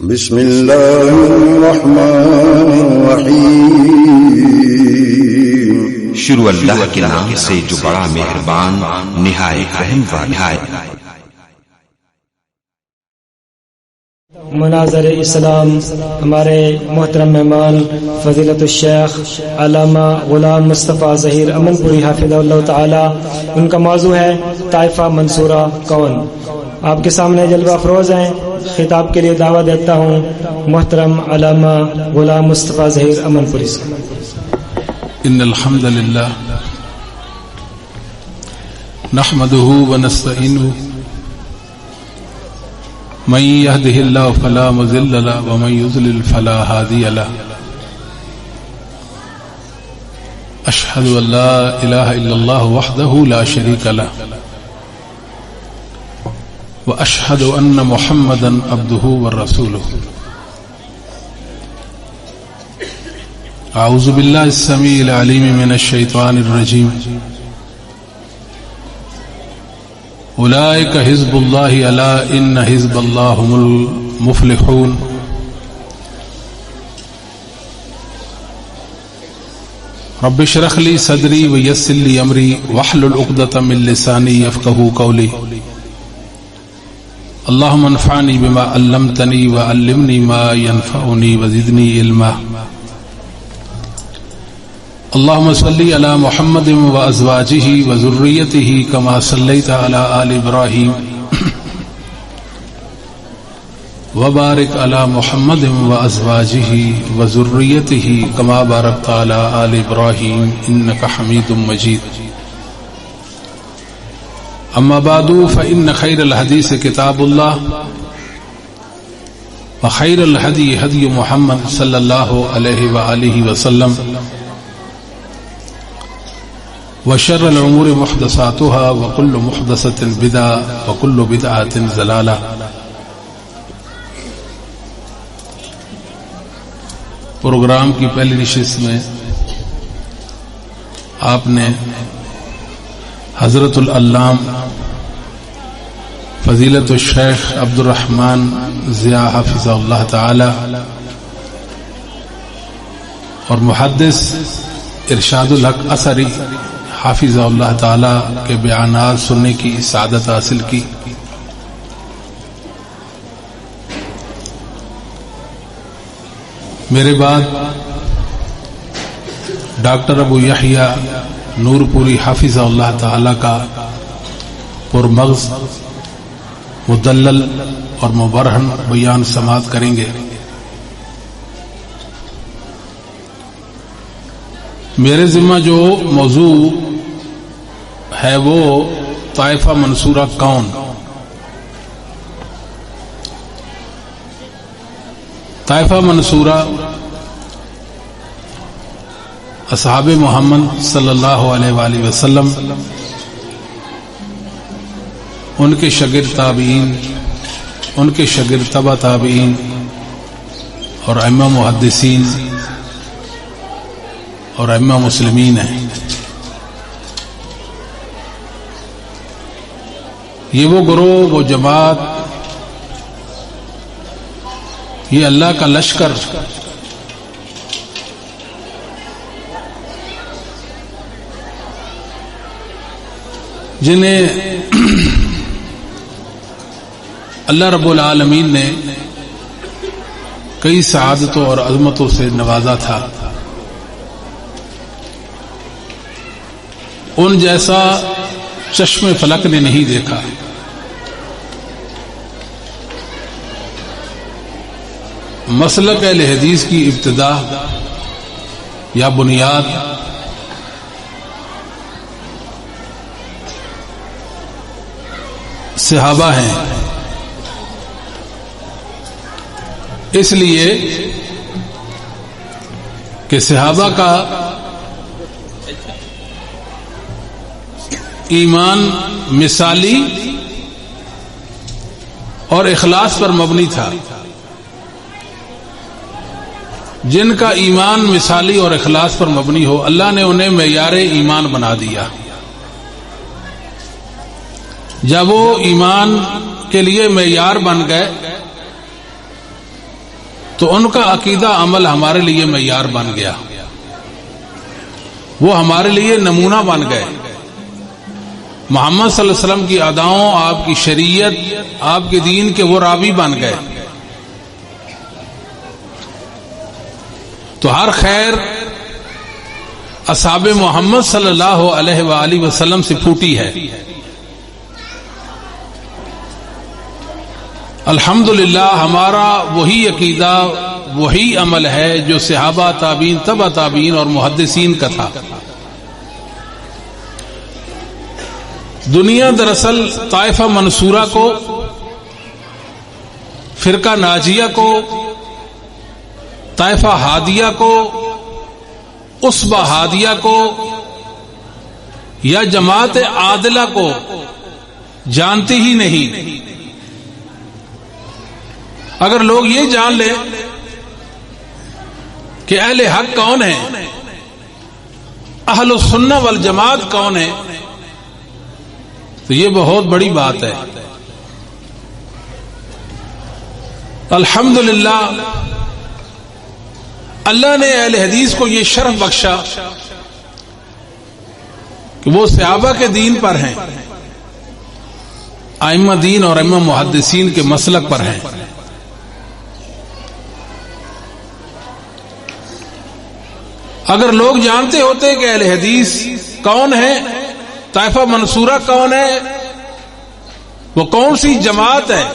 بسم اللہ الرحمن الرحیم، شروع اللہ کے نام سے جو بڑا مہربان نہایت رحم والا ہے۔ مناظر اسلام ہمارے محترم مہمان فضیلت الشیخ علامہ غلام مصطفیٰ ظہیر امن پوری حافظہ اللہ تعالی، ان کا موضوع ہے طائفہ منصورہ کون۔ آپ کے سامنے جلوہ افروز ہیں، خطاب کے لیے دعوت دیتا ہوں محترم علامہ غلام مصطفیٰ ظہیر امن پوری سے۔ ان الحمد للہ نحمده ونستعینه من يهده الله فلا مضل له ومن يضلل فلا هادي له، اشهد ان لا اله الا الله وحده لا شريك له واشهد ان محمدا عبده ورسوله۔ اعوذ بالله السميع العليم من الشيطان الرجيم، اولئک حزب اللہ الا ان حزب اللہ هم المفلحون۔ رب اشرح لي صدری ویسر لي امری واحلل عقدۃ من لسانی یفقهوا قولی۔ اللهم انفعنی بما علمتنی وعلمنی ما ينفعنی وزدنی علما۔ اللهم صل على محمد وازواجه وذريته كما صليت على آل ابراهيم وبارك على محمد وازواجه وذريته كما باركت على آل ابراهيم انك حميد مجيد۔ اما بعد فإن خير الحديث كتاب الله وخير الهدي هدي محمد صلى الله عليه وآله وسلم وشر الامور محدثاتها وكل محدثة بدعة وكل بدعة ضلالة۔ پروگرام کی پہلی نشست میں آپ نے حضرت العلام فضیلت الشیخ عبد الرحمن ضیاء حفظہ اللہ تعالی اور محدث ارشاد الحق اثری حافظہ اللہ تعالی کے بیانات سننے کی سعادت حاصل کی۔ میرے بعد ڈاکٹر ابو یحییٰ نور پوری حافظہ اللہ تعالی کا پرمغز مدلل اور مبرہن بیان سماعت کریں گے۔ میرے ذمہ جو موضوع ہے وہ طائفہ منصورہ کون۔ طائفہ منصورہ اصحاب محمد صلی اللہ علیہ وآلہ وسلم، ان کے شاگرد تابعین، ان کے شاگرد تبع تابعین اور ائمہ محدثین اور ائمہ مسلمین ہیں۔ یہ وہ گروہ، وہ جماعت، یہ اللہ کا لشکر جنہیں اللہ رب العالمین نے کئی سعادتوں اور عظمتوں سے نوازا تھا۔ ان جیسا چشم فلک نے نہیں دیکھا۔ مسلک اہل حدیث کی ابتدا یا بنیاد صحابہ ہیں، اس لیے کہ صحابہ کا ایمان مثالی اور اخلاص پر مبنی تھا۔ جن کا ایمان مثالی اور اخلاص پر مبنی ہو، اللہ نے انہیں معیار ایمان بنا دیا۔ جب وہ ایمان کے لیے معیار بن گئے تو ان کا عقیدہ عمل ہمارے لیے معیار بن گیا، وہ ہمارے لیے نمونہ بن گئے۔ محمد صلی اللہ علیہ وسلم کی اداؤں، آپ کی شریعت، آپ کے دین کے وہ راوی بن گئے۔ تو ہر خیر اصحاب محمد صلی اللہ علیہ وآلہ وسلم سے پھوٹی ہے۔ الحمدللہ ہمارا وہی عقیدہ، وہی عمل ہے جو صحابہ، تابعین، تبع تابعین اور محدثین کا تھا۔ دنیا دراصل طائفہ منصورہ کو، فرقہ ناجیہ کو، طائفہ ہادیہ کو، اسبہ ہادیہ کو یا جماعت عادلہ کو جانتی ہی نہیں۔ اگر لوگ یہ جان لیں کہ اہل حق کون ہیں، اہل السنہ والجماعت کون ہے، تو یہ بہت بڑی بات ہے۔ الحمدللہ اللہ نے اہل حدیث کو یہ شرف بخشا کہ وہ صحابہ کے دین پر ہیں، ائمہ دین اور ائمہ محدثین کے مسلک پر ہیں۔ اگر لوگ جانتے ہوتے کہ اہل حدیث کون ہے، طائفہ منصورہ کون ہے، وہ کون سی جماعت ہے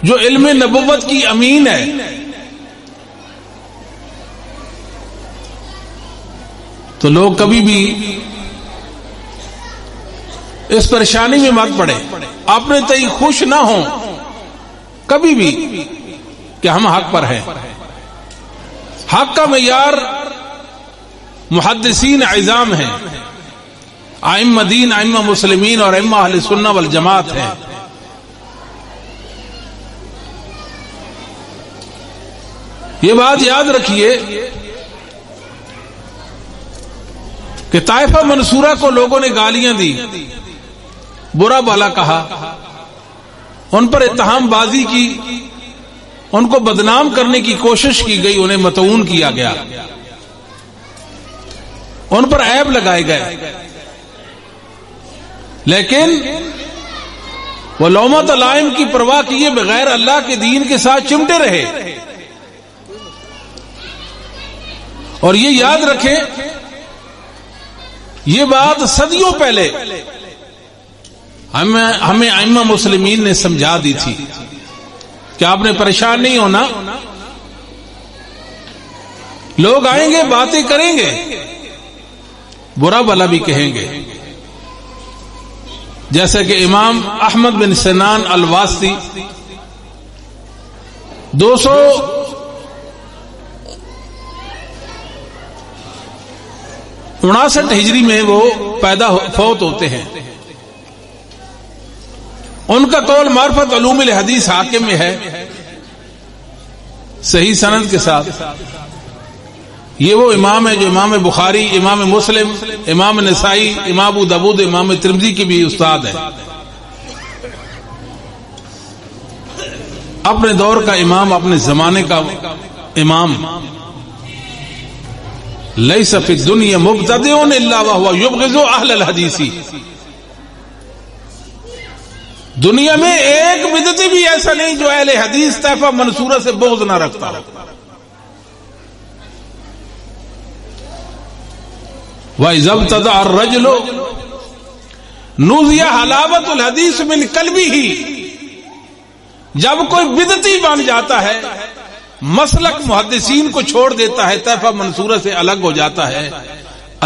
جو علم نبوت کی امین ہے، تو لوگ کبھی بھی اس پریشانی میں مت پڑے، اپنے تئیں خوش نہ ہوں کبھی بھی کہ ہم حق پر ہیں۔ حق کا معیار محدثین عظام ہیں، ائمہ دین، ائمہ مسلمین اور ائمہ اہل سنہ والجماعت ہیں۔ یہ بات یاد رکھیے کہ طائفہ منصورہ کو لوگوں نے گالیاں دی، برا بھلا کہا، ان پر اتہام بازی کی، ان کو بدنام کرنے کی کوشش کی گئی، انہیں مطعون کیا گیا، ان پر عیب لگائے گئے، لیکن وہ لومۃ لائم کی پرواہ کیے بغیر اللہ کے دین کے ساتھ چمٹے رہے۔ اور یہ یاد رکھیں، یہ بات صدیوں پہلے ہمیں ائمہ مسلمین نے سمجھا دی تھی کہ آپ نے پریشان نہیں ہونا، لوگ آئیں گے، باتیں کریں گے، برا بھلا بھی کہیں گے، جیسا کہ امام احمد بن سنان الواسطی 259 ہجری میں وہ فوت ہوتے ہیں۔ ان کا قول معرفت علوم الحدیث حاکم میں ہے صحیح سند کے ساتھ۔ یہ وہ امام ہے جو امام بخاری، امام مسلم، امام نسائی، امام ابو داؤد، امام ترمذی کے بھی استاد ہیں، اپنے دور کا امام، اپنے زمانے کا امام۔ لیس فی الدنیا مبتدع الا وهو یبغض اہل الحدیث، دنیا میں ایک بدعتی بھی ایسا نہیں جو اہل حدیث طائفہ منصورہ سے بغض نہ رکھتا ہو۔ وَإِذَا ابْتَدَعَ الرَّجُلُ نُوذِيَ حَلَاوَةُ الْحَدِيثِ مِنْ قَلْبِهِ، جب کوئی بدعتی بن جاتا ہے، مسلک محدثین کو چھوڑ دیتا ہے، طائفہ منصورہ سے الگ ہو جاتا ہے،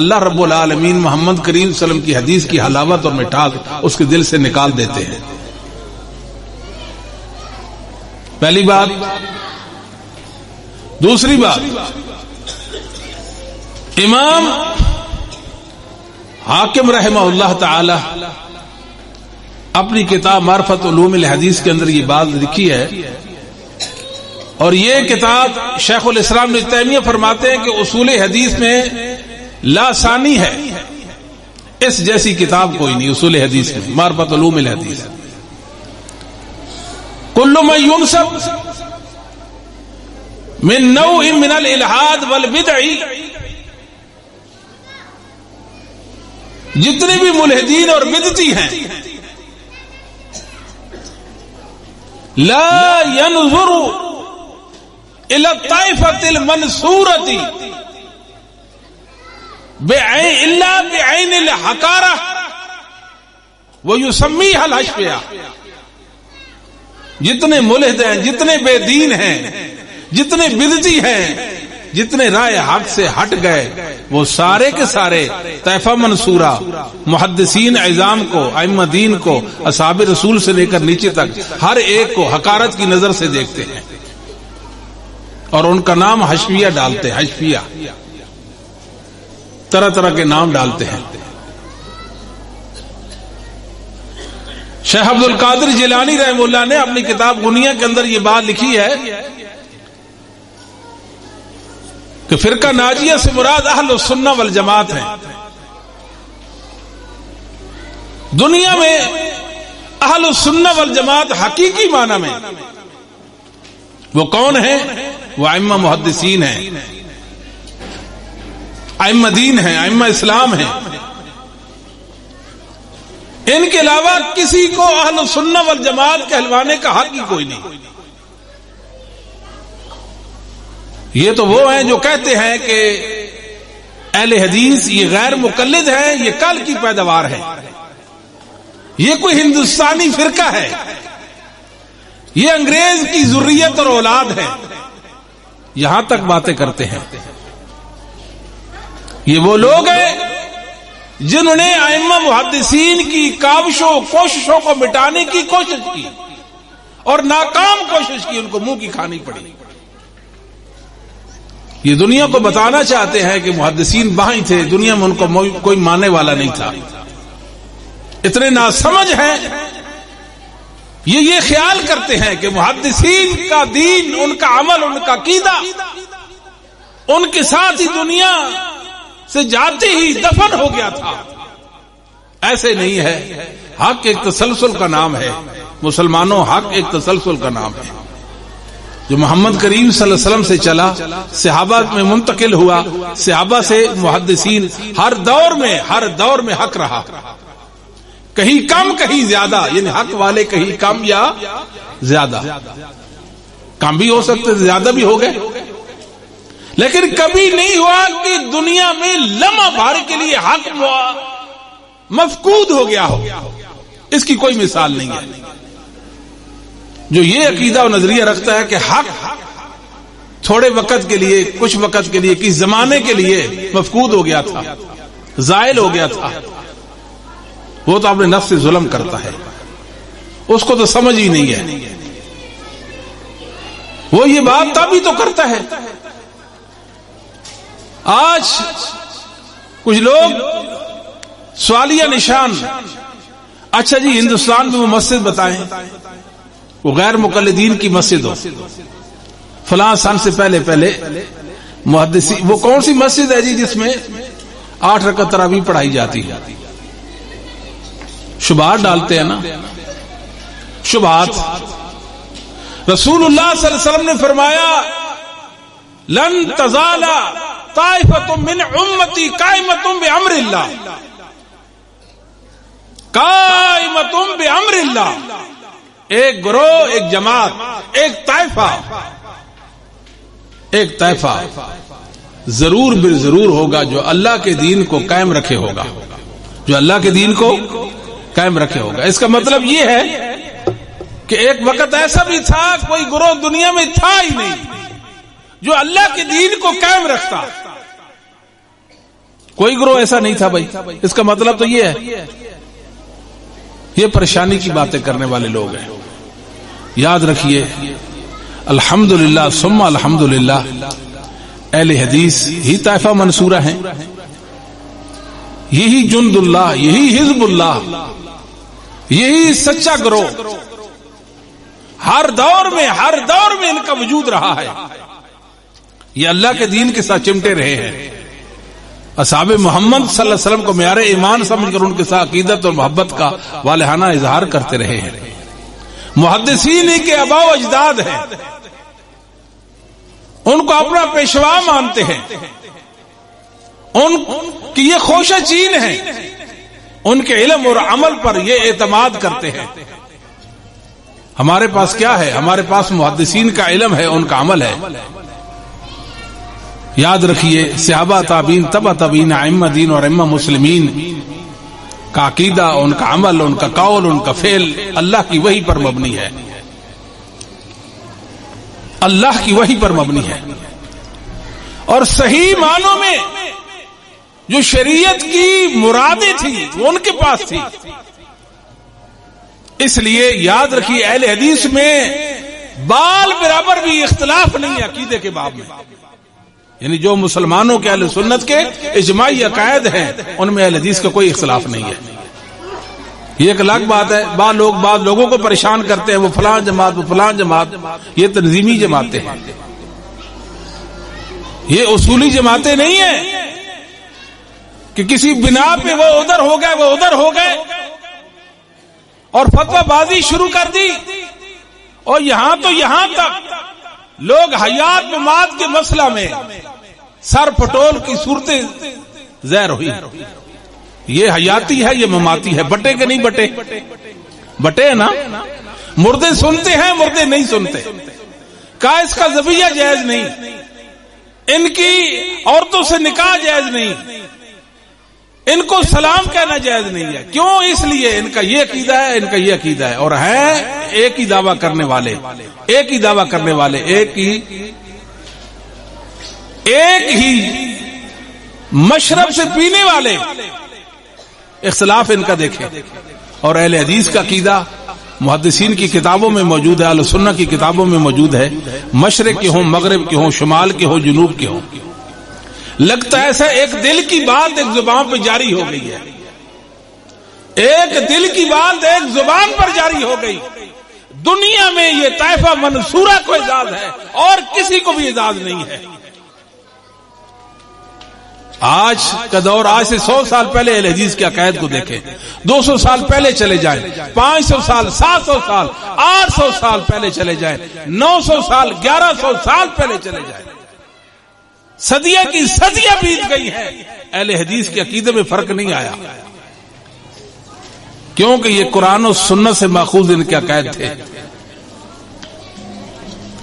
اللہ رب العالمین محمد کریم صلی اللہ علیہ وسلم کی حدیث کی حلاوت اور مٹھاس اس کے دل سے نکال دیتے ہیں۔ پہلی بات۔ دوسری بات، امام حاکم رحمہ اللہ تعالی اپنی کتاب معرفت علوم الحدیث کے اندر یہ بات لکھی ہے، اور یہ کتاب شیخ الاسلام ابن تیمیہ فرماتے ہیں کہ اصول حدیث میں لا ثانی ہے، اس جیسی کتاب کوئی نہیں اصول حدیث میں، معرفت علوم الحدیث۔ کل ما ینسب من نوع من الالحاد والبدع، جتنے بھی ملحدین اور بدعتی ہیں، لا ينظر الى الطائفة المنصورة الا بعين الحقارة ويسميها الحشوية. جتنے ملحد ہیں، جتنے بے دین ہیں، جتنے بدعتی ہیں، جتنے رائے حق سے ہٹ گئے، وہ سارے کے سارے طائفہ منصورہ محدثین اعظام کو، ائمہ دین کو، اصحاب رسول سے لے کر نیچے تک ہر ایک کو حقارت کی نظر سے دیکھتے ہیں اور ان کا نام حشویہ ڈالتے ہیں. حشویہ طرح طرح کے نام ڈالتے ہیں. شیخ عبد القادر جیلانی رحمہ اللہ نے اپنی کتاب غنیہ کے اندر یہ بات لکھی ہے کہ فرقہ ناجیہ سے مراد اہل السنہ والجماعت ہیں. دنیا میں اہل السنہ والجماعت حقیقی معنی میں وہ کون ہیں؟ وہ ائمہ محدثین ہیں، ائمہ دین ہیں، ائمہ اسلام ہیں. ان کے علاوہ کسی کو اہل السنہ والجماعت کہلوانے کا حق ہی کوئی نہیں. یہ تو وہ ہیں جو کہتے ہیں کہ اہل حدیث یہ غیر مقلد ہیں، یہ کل کی پیداوار ہے، یہ کوئی ہندوستانی فرقہ ہے، یہ انگریز کی ذریت اور اولاد ہے، یہاں تک باتیں کرتے ہیں. یہ وہ لوگ ہیں جنہوں نے ائمہ محدثین کی کاوشوں کوششوں کو مٹانے کی کوشش کی اور ناکام کوشش کی، ان کو منہ کی کھانی پڑی. یہ دنیا کو بتانا چاہتے ہیں کہ محدثین بہائی تھے، دنیا میں ان کو کوئی ماننے والا نہیں تھا. اتنے ناسمجھ ہیں یہ خیال کرتے ہیں کہ محدثین کا دین، ان کا عمل، ان کا عقیدہ ان کے ساتھ ہی دنیا سے جاتے ہی دفن ہو گیا تھا. ایسے نہیں ہے. حق ایک تسلسل کا نام ہے. مسلمانوں، حق ایک تسلسل کا نام ہے جو محمد کریم صلی اللہ علیہ وسلم سے چلا، صحابہ میں منتقل ہوا، صحابہ سے محدثین، ہر دور میں حق رہا، کہیں کم کہیں زیادہ، یعنی حق والے کہیں کم یا زیادہ، کم بھی ہو سکتے، زیادہ بھی ہو گئے، لیکن کبھی نہیں ہوا کہ دنیا میں لمحہ بھر کے لیے حق مفقود ہو گیا ہو. اس کی کوئی مثال نہیں ہے. جو یہ عقیدہ و نظریہ رکھتا ہے کہ حق تھوڑے وقت کے لیے، کچھ وقت کے لیے، کس زمانے کے لیے مفقود ہو گیا تھا، زائل ہو گیا تھا، وہ تو اپنے نفس سے ظلم کرتا ہے. اس کو تو سمجھ ہی نہیں ہے. وہ یہ بات تبھی تو کرتا ہے. آج کچھ لوگ سوالیہ نشان، اچھا جی ہندوستان میں وہ مسجد بتائیں، وہ غیر مقلدین کی مسجد ہو، فلاں سن سے پہلے محدثی، وہ کون سی مسجد ہے جی جس میں 8 رکعت تراویح پڑھائی جاتی ہے؟ شبہات ڈالتے ہیں نا، شبہات. رسول اللہ صلی اللہ علیہ وسلم نے فرمایا لن تزال طائفۃ من امتی قائمۃ بامر اللہ، قائمۃ بامر اللہ. ایک گروہ، ایک جماعت، ایک طائفہ ضرور بالضرور ہوگا جو اللہ کے دین کو قائم رکھے ہوگا، جو اللہ کے دین کو قائم رکھے ہوگا. اس کا مطلب یہ ہے کہ ایک وقت ایسا بھی تھا، کوئی گروہ دنیا میں تھا ہی نہیں جو اللہ کے دین کو قائم رکھتا. کوئی گروہ ایسا نہیں تھا بھائی. اس کا مطلب تو یہ ہے. یہ پریشانی کی باتیں کرنے والے لوگ ہیں. یاد رکھیے، الحمدللہ ثم الحمدللہ، اہل حدیث ہی طائفہ منصورہ ہیں، یہی جند اللہ، یہی حزب اللہ، یہی سچا گروہ. ہر دور میں ان کا وجود رہا ہے. یہ اللہ کے دین کے ساتھ چمٹے رہے ہیں. اصحاب محمد صلی اللہ علیہ وسلم کو معیار ایمان سمجھ کر ان کے ساتھ عقیدت اور محبت کا والہانہ اظہار کرتے رہے ہیں. محدثین کے آباء و اجداد ہیں. ان کو اپنا پیشوا مانتے ہیں، ان کی یہ خوشہ چین ہے، ان کے علم اور عمل پر یہ اعتماد کرتے ہیں۔ ہمارے پاس کیا ہے؟ ہمارے پاس محدثین کا علم ہے، ان کا عمل ہے۔ یاد رکھیے صحابہ تابعین تبع تابعین ائمہ دین اور ائمہ مسلمین کا عقیدہ، ان کا عمل، ان کا قول، ان کا فعل اللہ کی وحی پر مبنی ہے، اللہ کی وحی پر مبنی ہے۔ اور صحیح معنوں میں جو شریعت کی مرادیں تھی وہ ان کے پاس تھی۔ اس لیے یاد رکھیے اہل حدیث میں بال برابر بھی اختلاف نہیں ہے عقیدے کے باب میں، یعنی جو مسلمانوں کے اہل سنت کے اجماعی عقائد ہیں ان میں اہل حدیث کا کوئی اختلاف نہیں ہے۔ یہ ایک الگ بات ہے، بعض لوگوں کو پریشان کرتے ہیں وہ فلاں جماعت، وہ فلاں جماعت، یہ تنظیمی جماعتیں ہیں، یہ اصولی جماعتیں نہیں ہیں کہ کسی بنا پہ وہ ادھر ہو گئے، وہ ادھر ہو گئے اور فتوی بازی شروع کر دی، اور یہاں تو یہاں تک لوگ حیات ممات کے مسئلہ میں سر پٹول کی صورتیں ظاہر ہوئی۔ یہ حیاتی ہے، یہ مماتی ہے، بٹے کہ نہیں بٹے؟ بٹے نا، مردے سنتے ہیں، مردے نہیں سنتے۔ کہا اس کا ذبیحہ جائز نہیں، ان کی عورتوں سے نکاح جائز نہیں، ان کو سلام کہنا جائز نہیں ہے۔ کیوں؟ اس لیے ان کا یہ عقیدہ ہے، ان کا یہ عقیدہ ہے، اور ہے ایک ہی دعویٰ کرنے والے، ایک ہی دعویٰ کرنے والے، ایک ہی مشرب سے پینے والے، اختلاف ان کا دیکھیں۔ اور اہل حدیث کا عقیدہ محدثین کی کتابوں میں موجود ہے، اہل سنہ کی کتابوں میں موجود ہے، مشرق کے ہوں، مغرب کے ہوں، شمال کے ہوں، جنوب کے ہوں۔ لگتا ہے ایسا ایک دل کی بات ایک زبان پہ جاری ہو گئی ہے، ایک دل کی بات ایک زبان پر جاری ہو گئی۔ دنیا میں یہ طائفہ منصورہ کو اعزاز ہے اور کسی کو بھی اعزاز نہیں ہے۔ آج کا دور، آج سے 100 سال پہلے اہل حدیث کے عقائد کو دیکھیں، 200 سال پہلے چلے جائیں، 500 سال، 700 سال، 800 سال پہلے چلے جائیں، 900 سال، 1100 سال پہلے چلے جائیں، صدیہ کی صدیہ بیت گئی ہے، اہل حدیث کے عقیدے میں فرق نہیں آیا، کیونکہ یہ قرآن و سنت سے ماخوذ ان کے عقائد تھے،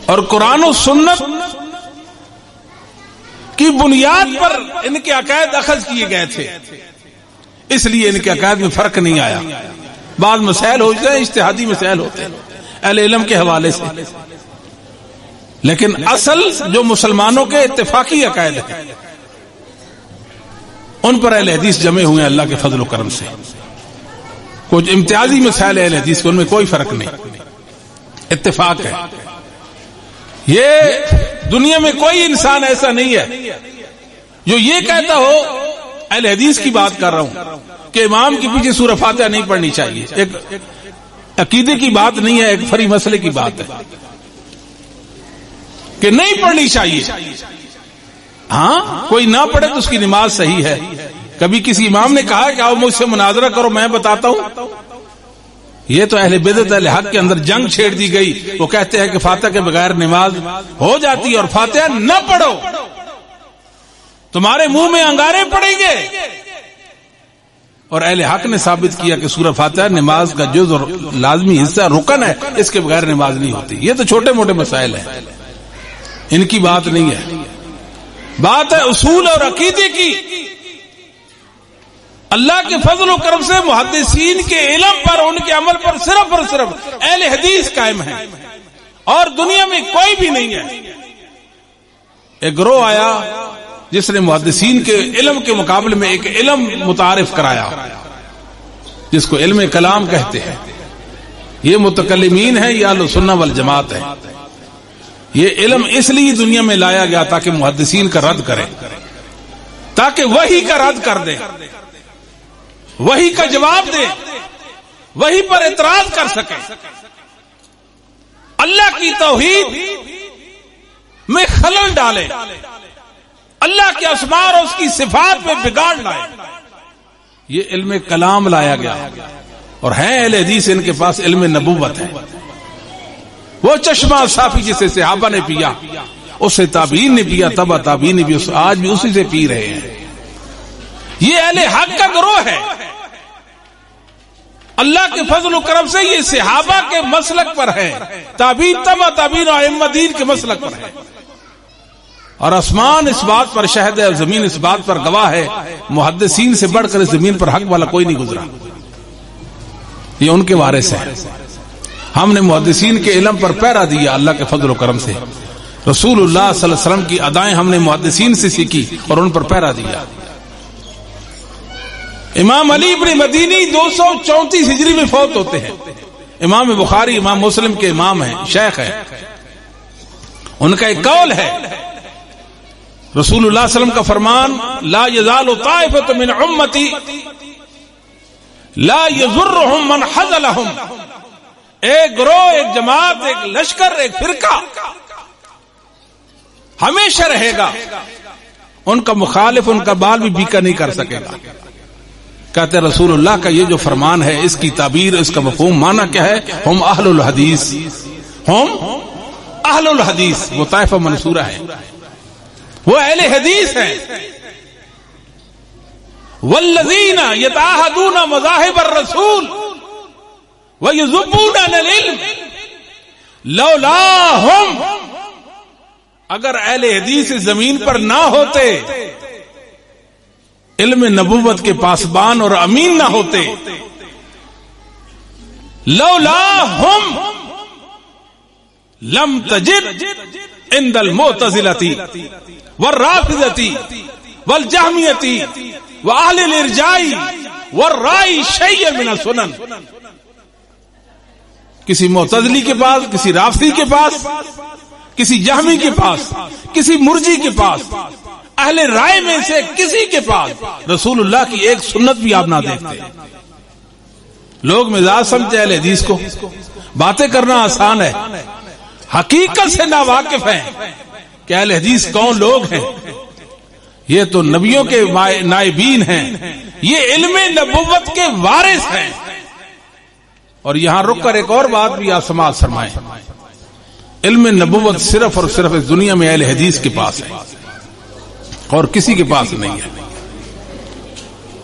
اور قرآن و سنت کی بنیاد پر ان کے عقائد اخذ کیے گئے تھے، اس لیے ان کے عقائد میں فرق نہیں آیا۔ بعض مسائل ہوتے ہیں، اجتہادی مسائل ہوتے ہیں اہل علم کے حوالے سے، لیکن اصل جو مسلمانوں کے اتفاقی عقائد ہیں ان پر اہل حدیث جمع ہوئے ہیں اللہ کے فضل و کرم سے۔ کچھ امتیازی مسائل اہل حدیث کے، ان میں کوئی فرق نہیں، اتفاق ہے۔ یہ دنیا میں کوئی انسان ایسا نہیں ہے جو یہ کہتا ہو، اہل حدیث کی بات کر رہا ہوں، کہ امام کے پیچھے سورہ فاتحہ نہیں پڑھنی چاہیے۔ ایک عقیدے کی بات نہیں ہے، ایک فری مسئلے کی بات ہے کہ نہیں پڑھنی چاہیے۔ ہاں، کوئی نہ پڑھے تو اس کی نماز صحیح ہے۔ کبھی کسی امام نے کہا کہ آؤ مجھ سے مناظرہ کرو، میں بتاتا ہوں؟ یہ تو اہل بدعت اہل حق کے اندر جنگ چھیڑ دی گئی۔ وہ کہتے ہیں کہ فاتحہ کے بغیر نماز ہو جاتی ہے، اور فاتحہ نہ پڑھو تمہارے منہ میں انگارے پڑیں گے۔ اور اہل حق نے ثابت کیا کہ سورہ فاتحہ نماز کا جز اور لازمی حصہ، رکن ہے، اس کے بغیر نماز نہیں ہوتی۔ یہ تو چھوٹے موٹے مسائل ہیں، ان کی بات نہیں ہے، بات ہے اصول اور عقیدے کی۔ اللہ کے فضل و کرم سے محدثین کے علم پر، ان کے عمل پر صرف اور صرف اہل حدیث قائم ہے، اور دنیا میں کوئی بھی نہیں ہے۔ ایک گروہ آیا جس نے محدثین کے علم کے مقابلے میں ایک علم متعارف کرایا جس کو علم کلام کہتے ہیں۔ یہ متکلمین ہیں، یہ اہل سنہ والجماعت ہے۔ یہ علم اس لیے دنیا میں لایا گیا تاکہ محدثین کا رد کرے، تاکہ وحی کا رد کر دے، وحی کا جواب دے، وحی پر اعتراض کر سکے، اللہ کی توحید میں خلل ڈالے، اللہ کے اسماء اور اس کی صفات میں بگاڑ لائے۔ یہ علم کلام لایا گیا، اور ہیں اہل حدیث ان کے پاس علم نبوت ہے، وہ چشمہ صافی جسے صحابہ نے پیا، اسے تابعین نے پیا، تبع تابعین نے بھی آج بھی اسی سے پی رہے ہیں. یہ اہل حق کا گروہ ہے. اللہ کے فضل و کرم سے یہ صحابہ کے مسلک پر ہے، تابعین تبع تابعین اور ائمہ دین کے مسلک پر ہے. اور آسمان اس بات پر شاہد ہے اور زمین اس بات پر گواہ ہے، محدثین سے بڑھ کر اس زمین پر حق والا کوئی نہیں گزرا. یہ ان کے وارث ہیں. ہم نے محدثین کے علم پر پیرا دیا اللہ کے فضل و کرم سے. رسول اللہ صلی اللہ علیہ وسلم کی ادائیں ہم نے محدثین سے سیکھی اور ان پر پیرا دیا. امام علی ابن مدینی 234 ہجری میں فوت ہوتے ہیں. امام بخاری امام مسلم کے امام ہیں، شیخ ہیں. ان کا ایک قول ہے، رسول اللہ صلی اللہ علیہ وسلم کا فرمان، لا یزال طائفۃ من امتی لا یضرهم من حزلهم. ایک گروہ، ایک جماعت، ایک لشکر، ایک فرقہ ہمیشہ رہے گا، ان کا مخالف ان کا بال بھی بیکا نہیں کر سکے گا. کہتے ہیں رسول اللہ کا یہ جو فرمان ہے، اس کی تعبیر، اس کا مفہوم معنی کیا ہے؟ ہم اہل الحدیث، ہم اہل الحدیث. وہ طائفہ منصورہ ہے، وہ اہل حدیث ہیں. والذین یتعاہدون مذاہب الرسول ویذبون عن العلم لولاہم. اگر اہل حدیث اس زمین پر نہ ہوتے، علم نبوت کے پاسبان اور امین نہ ہوتے، لولاہم لم تجد عند المعتزلۃ والرافضۃ والجہمیۃ واہل الارجاء والرائے شیء من السنن. کسی معتزلی کے پاس، کسی رافضی کے پاس، کسی جہمی کے پاس، کسی مرجی کے پاس، اہل رائے میں سے کسی کے پاس رسول اللہ کی ایک سنت بھی آپ نہ دیکھتے. لوگ مزاج سمجھتے اہل حدیث کو، باتیں کرنا آسان ہے، حقیقت سے ناواقف ہیں کہ اہل حدیث کون لوگ ہیں. یہ تو نبیوں کے نائبین ہیں، یہ علم نبوت کے وارث ہیں. اور یہاں رک کر ایک اور بات بھی آپ سماعت فرمائیں. علم نبوت صرف اور صرف اس دنیا میں اہل حدیث کے پاس ہے اور کسی کے پاس نہیں ہے.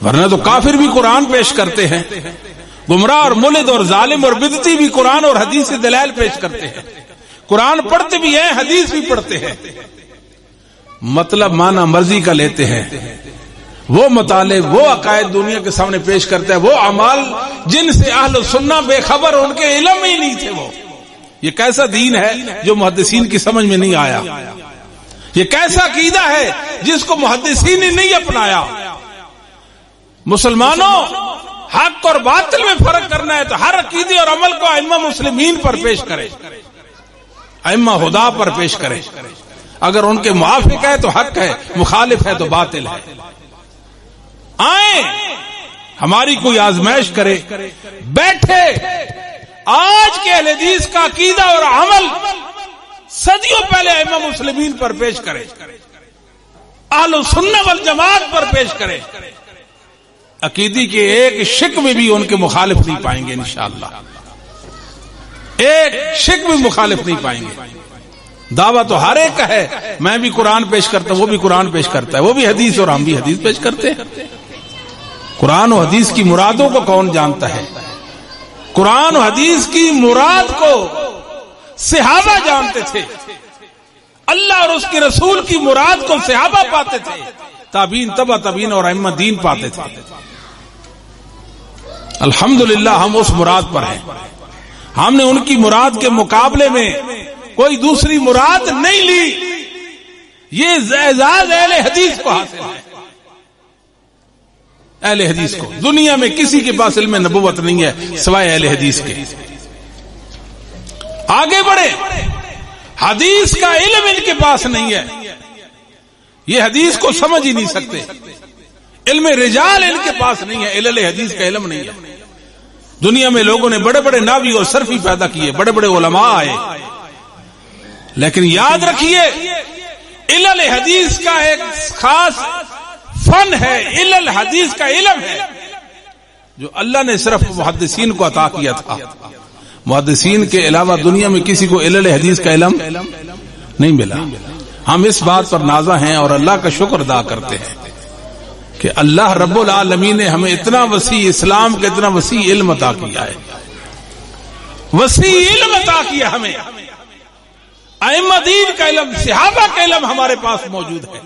ورنہ تو کافر بھی قرآن پیش کرتے ہیں، گمراہ اور ملد اور ظالم اور بدعتی بھی قرآن اور حدیث سے دلائل پیش کرتے ہیں. قرآن پڑھتے بھی ہیں، حدیث بھی پڑھتے ہیں، مطلب معنی مرضی کا لیتے ہیں. وہ مطالب، وہ عقائد دنیا کے سامنے پیش کرتے ہیں، وہ اعمال جن سے اہل سنہ بے خبر، ان کے علم ہی نہیں تھے. وہ یہ کیسا دین ہے جو محدثین کی سمجھ میں نہیں آیا؟ یہ کیسا عقیدہ ہے جس کو محدثین نے نہیں اپنایا؟ مسلمانوں، حق اور باطل میں فرق کرنا ہے تو ہر عقیدے اور عمل کو ائمہ مسلمین پر پیش کرے، ائمہ ہدا پر پیش کرے. اگر ان کے موافق ہے تو حق ہے، مخالف ہے تو باطل ہے. آئیں ہماری کوئی آزمائش کرے، بیٹھے آج کے اہل حدیث کا عقیدہ اور عمل صدیوں پہلے ائمہ مسلمین پر پیش کرے، اہل سنہ والجماعت پر پیش کرے. عقیدے کے ایک شک میں بھی ان کے مخالف نہیں پائیں گے انشاءاللہ، ایک شک میں مخالف نہیں پائیں گے. دعویٰ تو ہر ایک کا ہے، میں بھی قرآن پیش کرتا ہوں، وہ بھی قرآن پیش کرتا ہے، وہ بھی حدیث اور ہم بھی حدیث پیش کرتے ہیں. قرآن و حدیث کی مرادوں کو کون جانتا ہے؟ قرآن و حدیث کی مراد کو صحابہ جانتے تھے، اللہ اور اس کے رسول کی مراد کو صحابہ پاتے تھے، تابعین تبع تابعین اور ائمہ دین پاتے تھے. الحمدللہ ہم اس مراد پر ہیں. ہم نے ان کی مراد کے مقابلے میں کوئی دوسری مراد نہیں لی. یہ اعزاز اہل حدیث کو حاصل ہے. اہل حدیث کو دنیا میں کسی کے پاس علم نبوت نہیں ہے سوائے اہل حدیث کے. آگے بڑھے، حدیث کا علم ان کے پاس نہیں ہے، یہ حدیث کو سمجھ ہی نہیں سکتے. علم رجال ان کے پاس نہیں ہے، علل حدیث کا علم نہیں ہے. دنیا میں لوگوں نے بڑے بڑے ناوی اور صرفی پیدا کیے، بڑے بڑے علماء آئے، لیکن یاد رکھیے علل حدیث کا ایک خاص فن ہے، علل حدیث کا علم ہے جو اللہ نے صرف محدثین کو عطا کیا تھا. محدثین کے علاوہ دنیا میں کسی کو علل حدیث کا علم نہیں ملا. ہم اس بات پر نازا ہیں اور اللہ کا شکر ادا کرتے ہیں کہ اللہ رب العالمین نے ہمیں اتنا وسیع اسلام کا اتنا وسیع علم عطا کیا ہے، وسیع علم عطا کیا ہمیں، ائمہ دین کا علم، صحابہ کا علم ہمارے پاس موجود ہے۔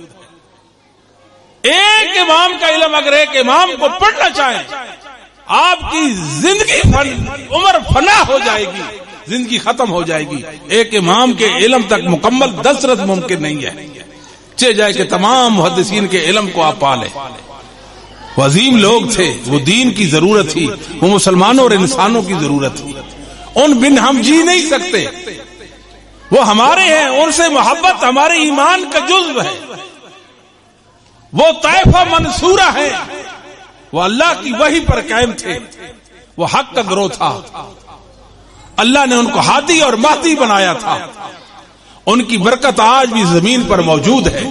ایک امام کا علم اگر ایک امام کو پڑھنا چاہیں، آپ کی زندگی عمر فنا ہو جائے گی، زندگی ختم ہو جائے گی۔ ایک امام کے علم تک مکمل دسترس ممکن نہیں ہے، چاہے جائے کہ تمام محدثین کے علم کو آپ پالیں۔ وہ عظیم لوگ تھے، وہ دین کی ضرورت تھی، وہ مسلمانوں اور انسانوں کی ضرورت تھی، ان بن ہم جی نہیں سکتے، وہ ہمارے ہیں، ان سے محبت ہمارے ایمان کا جزو ہے۔ وہ طائفہ منصورہ ہے، وہ اللہ کی وحی پر قائم تھے، وہ حق کا گروہ تھا، اللہ نے ان کو ہادی اور مہدی بنایا تھا، ان کی برکت آج بھی زمین پر موجود ہے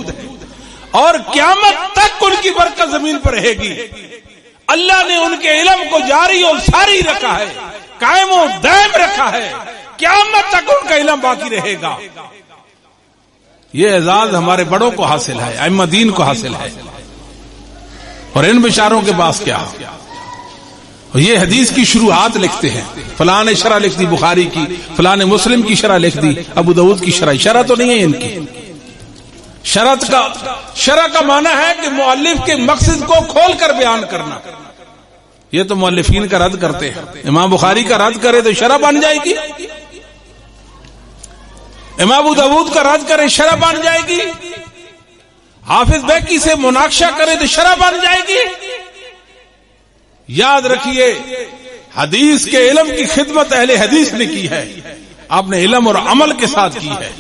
اور قیامت تک ان کی برکت زمین پر رہے گی۔ اللہ نے ان کے علم کو جاری اور ساری رکھا ہے، قائم و دائم رکھا ہے، قیامت تک ان کا علم باقی رہے گا۔ یہ اعزاز ہمارے بڑوں کو حاصل ہے، ائمہ دین کو حاصل ہے، اور ان بیچاروں کے پاس کیا؟ یہ حدیث کی شروحات لکھتے ہیں، فلاں نے شرح لکھ دی بخاری کی، فلاں نے مسلم کی شرح لکھ دی، ابو داؤد کی شرح تو نہیں ہے ان کی۔ شرح کا معنی ہے کہ مؤلف کے مقصد کو کھول کر بیان کرنا۔ یہ تو مؤلفین کا رد کرتے ہیں، امام بخاری کا رد کرے تو شرح بن جائے گی، امام ابو داؤد کا رد کرے شرح بن جائے گی، حافظ بیکی سے مناقشہ کرے تو شرح بن جائے گی۔ یاد رکھیے، حدیث کے علم کی خدمت اہل حدیث نے کی ہے، آپ نے علم اور عمل کے ساتھ کی ہے۔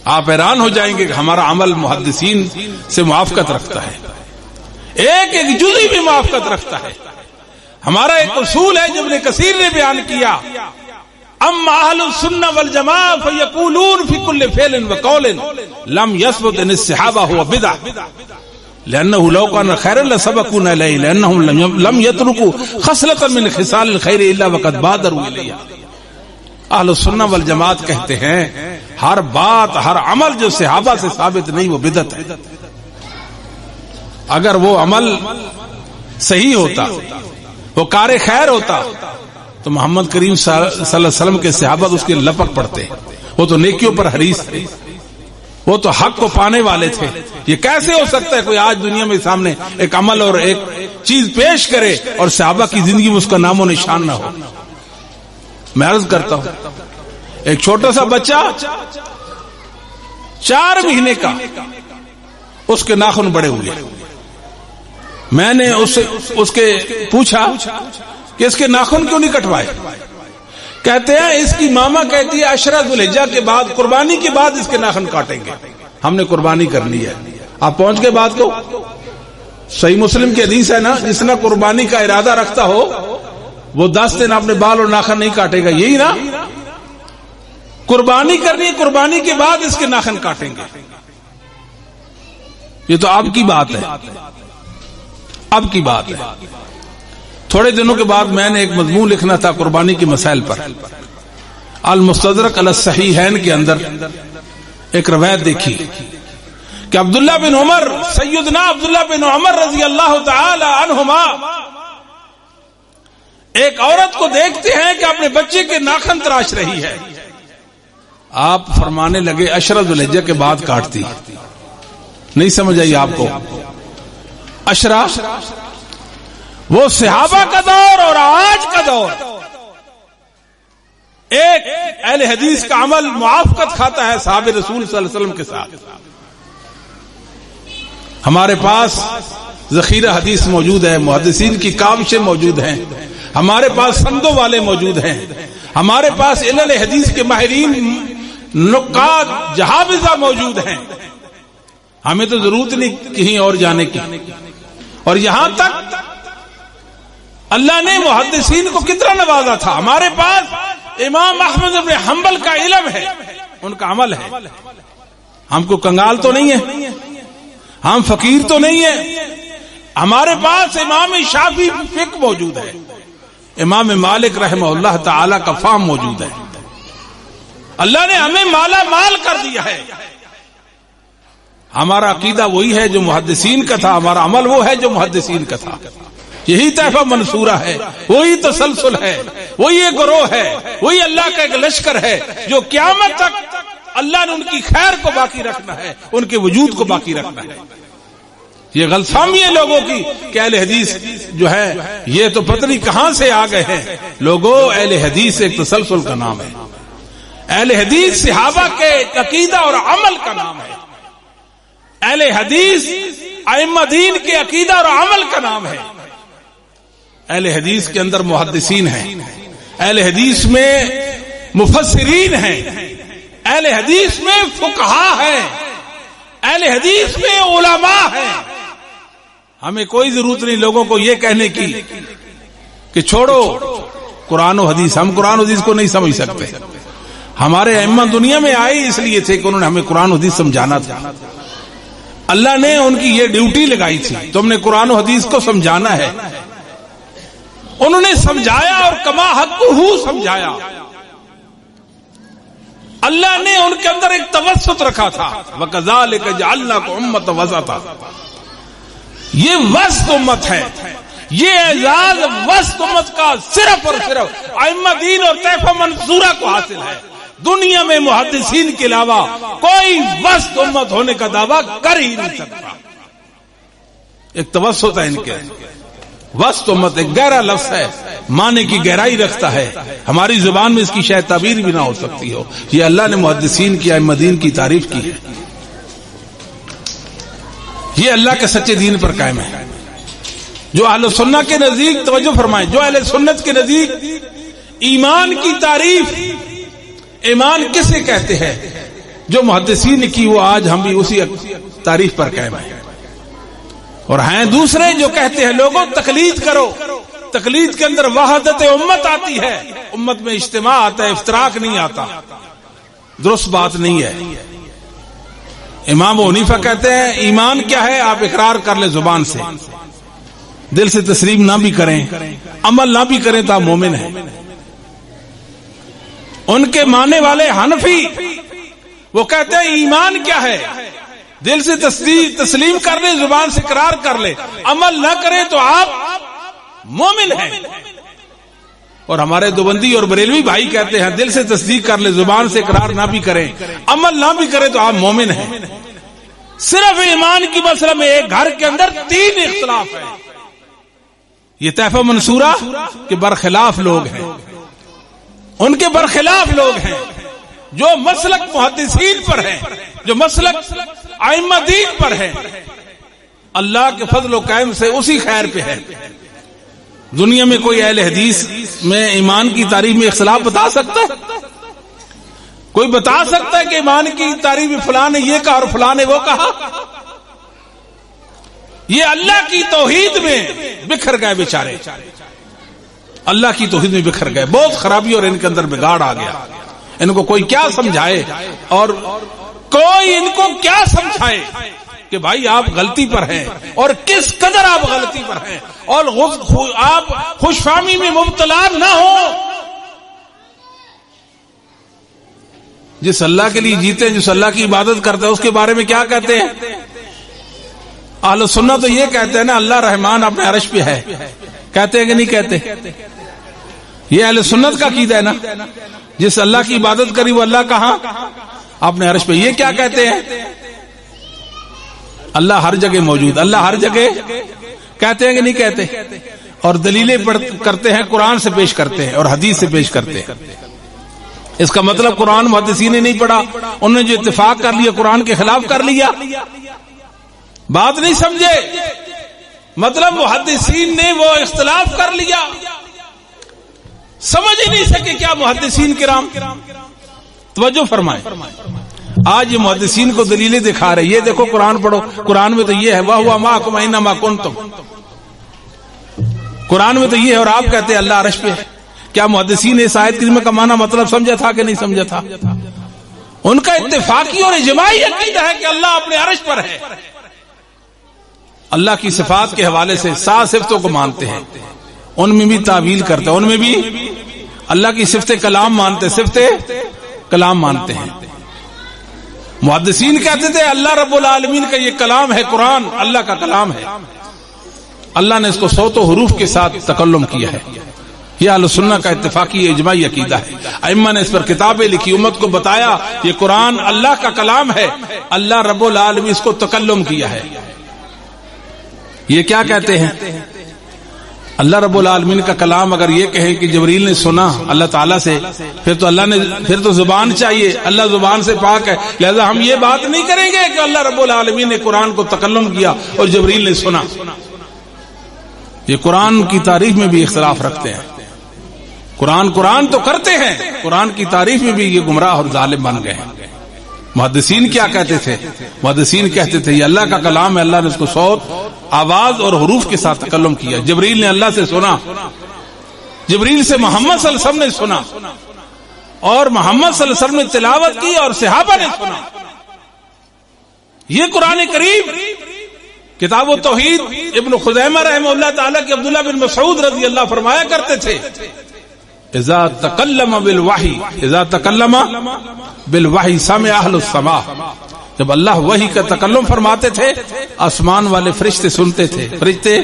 آپ حیران ہو جائیں گے کہ ہمارا عمل محدثین سے موافقت رکھتا ہے، ایک ایک جزئی بھی موافقت رکھتا ہے۔ ہمارا ایک اصول ہے جو ابن کثیر نے بیان کیا، اما اہل السنہ والجماعہ فیقولون فی کل فعل وقول لم یثبت ان الصحابہ هو بدعہ لأنه لو كان خيرا لسبقونا إليه لأنهم لم يتركوا خصلة من خصال الخير إلا وقد بادروا إليها۔ اہل السنہ والجماعت کہتے ہیں ہر بات ہر عمل جو صحابہ سے ثابت نہیں وہ بدعت ہے۔ اگر وہ عمل صحیح ہوتا، وہ کار خیر ہوتا، تو محمد کریم صلی اللہ علیہ وسلم کے صحابہ اس کے لپک پڑتے، وہ تو نیکیوں پر حریص تھے، وہ تو حق کو پانے والے تھے۔ یہ کیسے ہو سکتا ہے کوئی آج دنیا میں سامنے ایک عمل اور ایک چیز پیش کرے اور صحابہ کی زندگی میں اس کا نام و نشان نہ ہو؟ میں عرض کرتا ہوں، ایک چھوٹا سا بچہ 4 مہینے کا، اس کے ناخن بڑے ہوئے، میں نے اس کے پوچھا کہ اس کے ناخن کیوں نہیں کٹوائے؟ کہتے ہیں اس کی ماما کہتی ہے عشرہ ذوالحجہ کے بعد، قربانی کے بعد اس کے ناخن کاٹیں گے، ہم نے قربانی کرنی ہے۔ آپ پہنچ گئے بات کو؟ صحیح مسلم کی حدیث ہے نا، جس نے قربانی کا ارادہ رکھتا ہو وہ 10 دن اپنے بال اور ناخن نہیں کاٹے گا، یہی نا؟ قربانی کرنی ہے، قربانی کے بعد اس کے ناخن کاٹیں گے۔ یہ تو اب کی بات ہے، اب کی بات ہے۔ تھوڑے دنوں کے بعد میں نے ایک مضمون لکھنا تھا قربانی کے مسائل پر، المستدرک علی الصحیحین کے اندر ایک روایت دیکھی کہ عبداللہ بن عمر، سیدنا عبداللہ بن عمر رضی اللہ تعالی عنہما ایک عورت کو دیکھتے ہیں کہ اپنے بچے کے ناخن تراش رہی ہے، آپ فرمانے لگے عشرہ ذوالحجہ کے بعد کاٹتی۔ نہیں سمجھ آئی آپ کو؟ عشرہ وہ صحابہ کا دور اور آج کا دور، ایک اہل حدیث کا عمل موافقت کھاتا ہے صحابہ رسول صلی اللہ علیہ وسلم کے ساتھ۔ ہمارے پاس ذخیرہ حدیث موجود ہے، محدثین کی کاوشیں موجود ہیں، ہمارے پاس سندوں والے موجود ہیں، ہمارے پاس علل حدیث کے ماہرین نقاد جہابذہ موجود ہیں، ہمیں تو ضرورت نہیں کہیں اور جانے کی۔ اور یہاں تک اللہ نے محدثین کو کتنا نوازا تھا، ہمارے پاس امام احمد بن حنبل کا علم ہے، ان کا عمل ہے۔ ہم کو کنگال تو نہیں ہے، ہم فقیر تو نہیں ہے، ہمارے پاس امام شافعی فقہ موجود ہے، امام مالک رحمہ اللہ تعالی کا فہم موجود ہے۔ اللہ نے ہمیں مالا مال کر دیا ہے، ہمارا عقیدہ وہی ہے جو محدثین کا تھا، ہمارا عمل وہ ہے جو محدثین کا تھا. یہی طائفہ منصورہ ہے، وہی تسلسل ہے، وہی ایک گروہ ہے، وہی اللہ کا ایک لشکر ہے جو قیامت تک اللہ نے ان کی خیر کو باقی رکھنا ہے، ان کے وجود کو باقی رکھنا ہے. یہ غلط فہمی ہے لوگوں کی کہ اہل حدیث جو ہے یہ تو پتہ نہیں کہاں سے آ گئے ہیں. لوگوں، اہل حدیث ایک تسلسل کا نام ہے. اہل حدیث صحابہ کے عقیدہ اور عمل کا نام ہے. اہل حدیث ائمہ دین کے عقیدہ اور عمل کا نام ہے. اہل حدیث کے اندر محدثین ہیں، اہل حدیث میں مفسرین ہیں، اہل حدیث میں فقہاء ہیں، اہل حدیث میں علماء ہیں. ہمیں کوئی ضرورت نہیں لوگوں کو یہ کہنے کی کہ چھوڑو قرآن و حدیث. ہم قرآن و حدیث کو نہیں سمجھ سکتے. ہمارے ائمہ دنیا میں آئے اس لیے تھے کہ انہوں نے ہمیں قرآن و حدیث سمجھانا تھا. اللہ نے ان کی یہ ڈیوٹی لگائی تھی، تم نے قرآن و حدیث کو سمجھانا ہے. انہوں نے سمجھایا اور کما حقہ سمجھایا. اللہ نے ان کے اندر ایک توسط رکھا تھا. وَكَذَلِكَ جَعَلْنَاكُمْ أُمَّةً وَسَطًا. یہ وسط امت ہے. یہ اعزاز وسط امت کا صرف اور صرف ائمہ دین اور طائفہ منصورہ کو حاصل ہے. دنیا میں محدثین کے علاوہ کوئی وسط امت ہونے کا دعویٰ کر ہی نہیں سکتا. ایک توسط ہے ان کے. وسط امت ایک گہرا لفظ ہے، معنی کی گہرائی رکھتا ہے. ہماری زبان میں اس کی شاید تعبیر بھی نہ ہو سکتی ہو. یہ اللہ نے محدثین کی، ائمہ دین کی تعریف کی ہے. یہ اللہ کے سچے دین پر قائم ہے. جو اہل سنت کے نزدیک، توجہ فرمائیں، جو اہل سنت کے نزدیک ایمان کی تعریف، ایمان کسے کہتے ہیں جو محدثین کی، وہ آج ہم بھی اسی تعریف پر قائم ہیں. اور ہیں دوسرے جو کہتے ہیں لوگوں تقلید کرو. تقلید کے اندر وحدت امت آتی ہے، امت میں اجتماع آتا ہے، افتراق نہیں آتا. درست بات نہیں ہے. امام ابو حنیفہ کہتے ہیں ایمان کیا ہے؟ آپ اقرار کر لیں زبان سے، دل سے تسلیم نہ بھی کریں، عمل نہ بھی کریں تو آپ مومن ہیں. ان کے ماننے والے حنفی وہ کہتے ہیں ایمان کیا ہے؟ دل سے تسلیم کر لیں، زبان سے اقرار کر لیں، عمل نہ کریں تو آپ مومن ہیں. اور ہمارے دیوبندی اور بریلوی بھائی کہتے ہیں دل سے تصدیق کر لیں، زبان سے اقرار نہ بھی کریں، عمل نہ بھی کریں تو آپ مومن ہیں. صرف ایمان کی مسئلہ میں ایک گھر کے اندر 3 اختلاف ہے. یہ طائفہ منصورہ کے برخلاف لوگ ہیں، ان کے برخلاف لوگ ہیں جو مسلک محدثین پر ہیں، جو مسلک ائمہ دین پر ہے. اللہ کے فضل و کرم سے اسی خیر پہ ہے. دنیا میں کوئی اہل حدیث میں ایمان کی تعریف میں اختلاف بتا سکتا ہے؟ کوئی بتا سکتا ہے کہ ایمان کی تعریف میں فلاں نے یہ کہا اور فلاں نے وہ کہا؟ یہ اللہ کی توحید میں بکھر گئے بیچارے، اللہ کی توحید میں بکھر گئے. بہت خرابی اور ان کے اندر بگاڑ آ گیا. ان کو کوئی کیا سمجھائے اور کوئی ان کو کیا سمجھائے کہ بھائی آپ غلطی پر ہیں اور کس قدر آپ غلطی پر ہیں، اور آپ خوش فہمی میں مبتلا نہ ہو. جس اللہ کے لیے جیتے ہیں، جس اللہ کی عبادت کرتے ہیں، اس کے بارے میں کیا کہتے ہیں؟ اہل سنت تو یہ کہتے ہیں نا اللہ رحمان اپنے عرش پہ ہے. کہتے ہیں کہ نہیں کہتے؟ یہ اہل سنت کا عقیدہ ہے نا. جس اللہ کی عبادت کری وہ اللہ کہاں؟ اپنے عرش پہ. یہ کیا کہتے ہیں؟ اللہ ہر جگہ موجود، اللہ ہر جگہ. کہتے ہیں کہ نہیں کہتے؟ اور دلیلیں کرتے ہیں، قرآن سے پیش کرتے ہیں اور حدیث سے پیش کرتے ہیں. اس کا مطلب قرآن محدثین نے نہیں پڑھا، انہوں نے جو اتفاق کر لیا قرآن کے خلاف کر لیا. بات نہیں سمجھے؟ مطلب محدثین نے وہ اختلاف کر لیا، سمجھ ہی نہیں سکے کیا محدثین کرام. توجہ فرمائیں. آج یہ محدثین کو دلیلیں دکھا رہے، یہ دیکھو قرآن پڑھو، قرآن میں تو یہ ہے وَهُوَ مَعَكُمْ أَيْنَمَا كُنتُمْ. قرآن میں تو یہ ہے اور آپ کہتے ہیں اللہ عرش پہ ہے. کیا محدثین نے اس آیت کریمہ کا معنی مطلب سمجھا تھا کہ نہیں سمجھا تھا؟ ان کا اتفاقی اور اجماعی عقیدہ ہے کہ اللہ اپنے عرش پر ہے. اللہ کی صفات کے حوالے سے 7 صفتوں کو مانتے ہیں، ان میں بھی تعویل کرتے ہیں، ان میں بھی اللہ کی صفت کلام مانتے، صفت کلام مانتے ہیں. محدثین کہتے تھے اللہ رب العالمین کا یہ کلام ہے، قرآن اللہ کا کلام ہے، اللہ نے اس کو صوت و حروف کے ساتھ تکلم کیا ہے. یہ اہل سنہ کا اتفاقی اجماعی عقیدہ ہے. ائمہ نے اس پر کتابیں لکھی، امت کو بتایا یہ قرآن اللہ کا کلام ہے، اللہ رب العالمین اس کو تکلم کیا ہے. یہ کیا کہتے ہیں؟ اللہ رب العالمین کا کلام اگر یہ کہیں کہ جبریل نے سنا اللہ تعالیٰ سے، پھر تو زبان چاہیے، اللہ زبان سے پاک ہے، لہذا ہم یہ بات نہیں کریں گے کہ اللہ رب العالمین نے قرآن کو تکلم کیا اور جبریل نے سنا. یہ قرآن کی تعریف میں بھی اختلاف رکھتے ہیں. قرآن تو کرتے ہیں، قرآن کی تعریف میں بھی یہ گمراہ اور ظالم بن گئے ہیں. محدثین کیا کہتے تھے؟ محدثین کہتے تھے یہ اللہ کا کلام ہے، اللہ نے اس کو صوت، آواز اور حروف کے ساتھ تکلم کیا. جبریل نے اللہ سے سنا، جبریل سے محمد صلی اللہ علیہ وسلم نے سنا، اور محمد صلی اللہ علیہ وسلم نے تلاوت کی اور صحابہ نے سنا. یہ قرآن کریم. کتاب التوحید ابن خزیمہ رحمہ اللہ تعالیٰ کے عبداللہ بن مسعود رضی اللہ فرمایا کرتے تھے اذا تکلم بالوحی سمع اہل السماء. جب اللہ وحی کا تکلم فرماتے تھے آسمان والے فرشتے سنتے تھے. فرشتے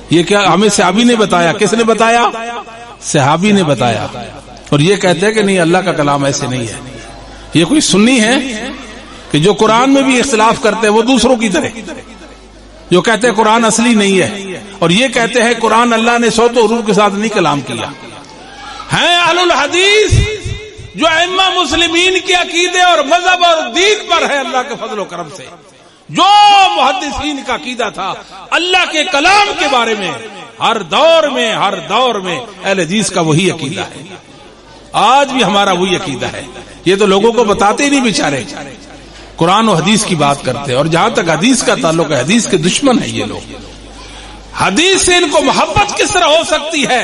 یہ کیا ہمیں صحابی نے بتایا. کس نے بتایا؟ صحابی نے بتایا. اور یہ کہتے ہیں کہ نہیں اللہ کا کلام ایسے نہیں ہے. یہ کوئی سنی ہے کہ جو قرآن میں بھی اختلاف کرتے ہیں وہ دوسروں کی طرح، جو کہتے ہیں قرآن اصلی نہیں ہے، اور یہ کہتے ہیں قرآن اللہ نے صوت و حروف کے ساتھ نہیں کلام کیا. ہیں اہل الحدیث جو ائمہ مسلمین کے عقیدے اور مذہب اور دین پر ہے اللہ کے فضل و کرم سے. جو محدثین کا عقیدہ تھا اللہ کے کلام کے بارے میں، ہر دور میں اہل حدیث کا وہی عقیدہ ہے. آج بھی ہمارا وہی عقیدہ ہے. یہ تو لوگوں کو بتاتے ہی نہیں بیچارے، قرآن و حدیث کی بات کرتے ہیں. اور جہاں تک حدیث کا تعلق ہے، حدیث کے دشمن ہیں یہ لوگ. حدیث سے ان کو محبت کس طرح ہو سکتی ہے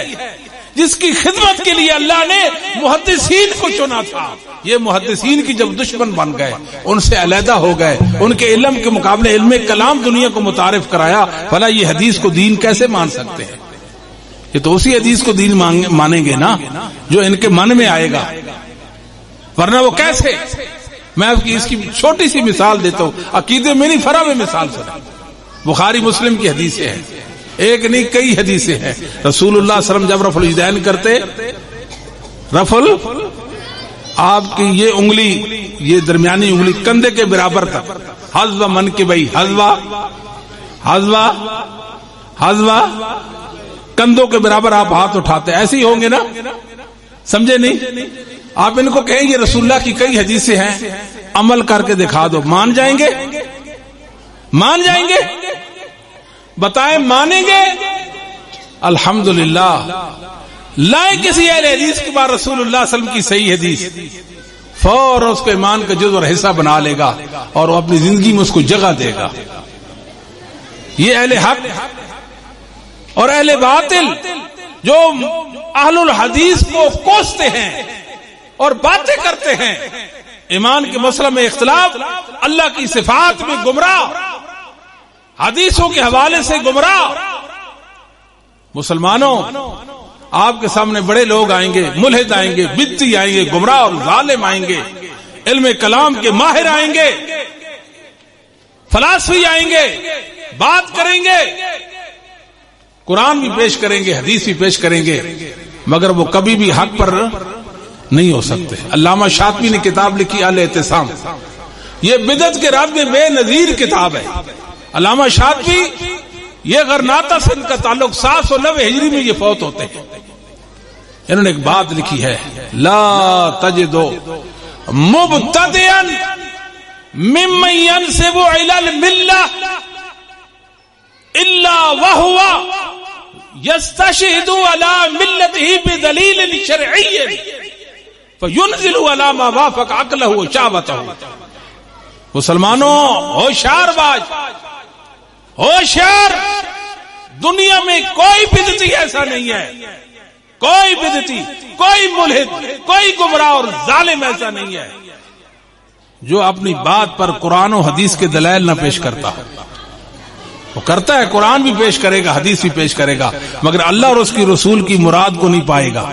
جس کی خدمت کے لیے اللہ نے محدثین کو چنا تھا؟ یہ محدثین کی جب دشمن بن گئے، ان سے علیحدہ ہو گئے، ان کے علم کے مقابلے علم کلام دنیا کو متعارف کرایا، بھلا یہ حدیث کو دین کیسے مان سکتے ہیں؟ یہ تو اسی حدیث کو دین مانیں گے نا جو ان کے من میں آئے گا، ورنہ وہ کیسے؟ میں آپ کی اس کی چھوٹی سی مثال دیتا ہوں، عقیدے میں نہیں فرع میں مثال سنا. بخاری مسلم کی حدیثیں ہیں، ایک نہیں کئی حدیثیں ہیں. رسول اللہ صلی اللہ علیہ وسلم جب رفع الیدین کرتے، آپ کی یہ انگلی، یہ درمیانی انگلی کندھے کے برابر تک، حذو منکبئی، حذو کندھوں کے برابر آپ ہاتھ اٹھاتے. ایسے ہی ہوں گے نا؟ سمجھے نہیں؟ آپ ان کو کہیں یہ رسول اللہ کی کئی حدیثیں ہیں، عمل کر کے دکھا دو، مان جائیں گے؟ مان جائیں گے؟ بتائیں مانیں گے؟ الحمدللہ. لائے کسی اہل حدیث کے بعد رسول اللہ صلی اللہ علیہ وسلم کی صحیح حدیث، فوراً اس کو ایمان کا جزو اور حصہ بنا لے گا اور وہ اپنی زندگی میں اس کو جگہ دے گا. یہ اہل حق اور اہل باطل جو اہل الحدیث کو کوستے ہیں اور باتیں کرتے ہیں، ایمان کے مسئلہ میں اختلاف، اللہ کی صفات میں گمراہ، حدیثوں کے حوالے سے گمراہ. مسلمانوں، آپ کے سامنے بڑے لوگ آئیں گے، ملحد آئیں گے، بدعتی آئیں گے، گمراہ اور ظالم آئیں گے، علم کلام کے ماہر آئیں گے، فلاسفی آئیں گے، بات کریں گے، قرآن بھی پیش کریں گے، حدیث بھی پیش کریں گے، مگر وہ کبھی بھی حق پر نہیں ہو سکتے. علامہ شاطبی نے کتاب لکھی الاعتصام، یہ بدعت کے رد میں بے نظیر کتاب ہے. علامہ شاطبی یہ غرناطہ سے ان کا تعلق 790 ہجری میں یہ فوت ہوتے ہیں. انہوں نے ایک بات لکھی ہے، لا تجدو مبتدئا ممن ينسب الى الملة الا وهو يستشهد على ملته بدليل شرعي فينزل على ما وافق عقله وشهوته. مسلمانوں ہوشیار باش، ہوشیار، دنیا میں کوئی بدعتی ایسا نہیں ہے، کوئی بدعتی، کوئی ملحد، کوئی گمراہ اور ظالم ایسا نہیں ہے جو اپنی بات پر قرآن و حدیث کے دلائل نہ پیش کرتا. وہ کرتا ہے، قرآن بھی پیش کرے گا، حدیث بھی پیش کرے گا، مگر اللہ اور اس کی رسول کی مراد کو نہیں پائے گا.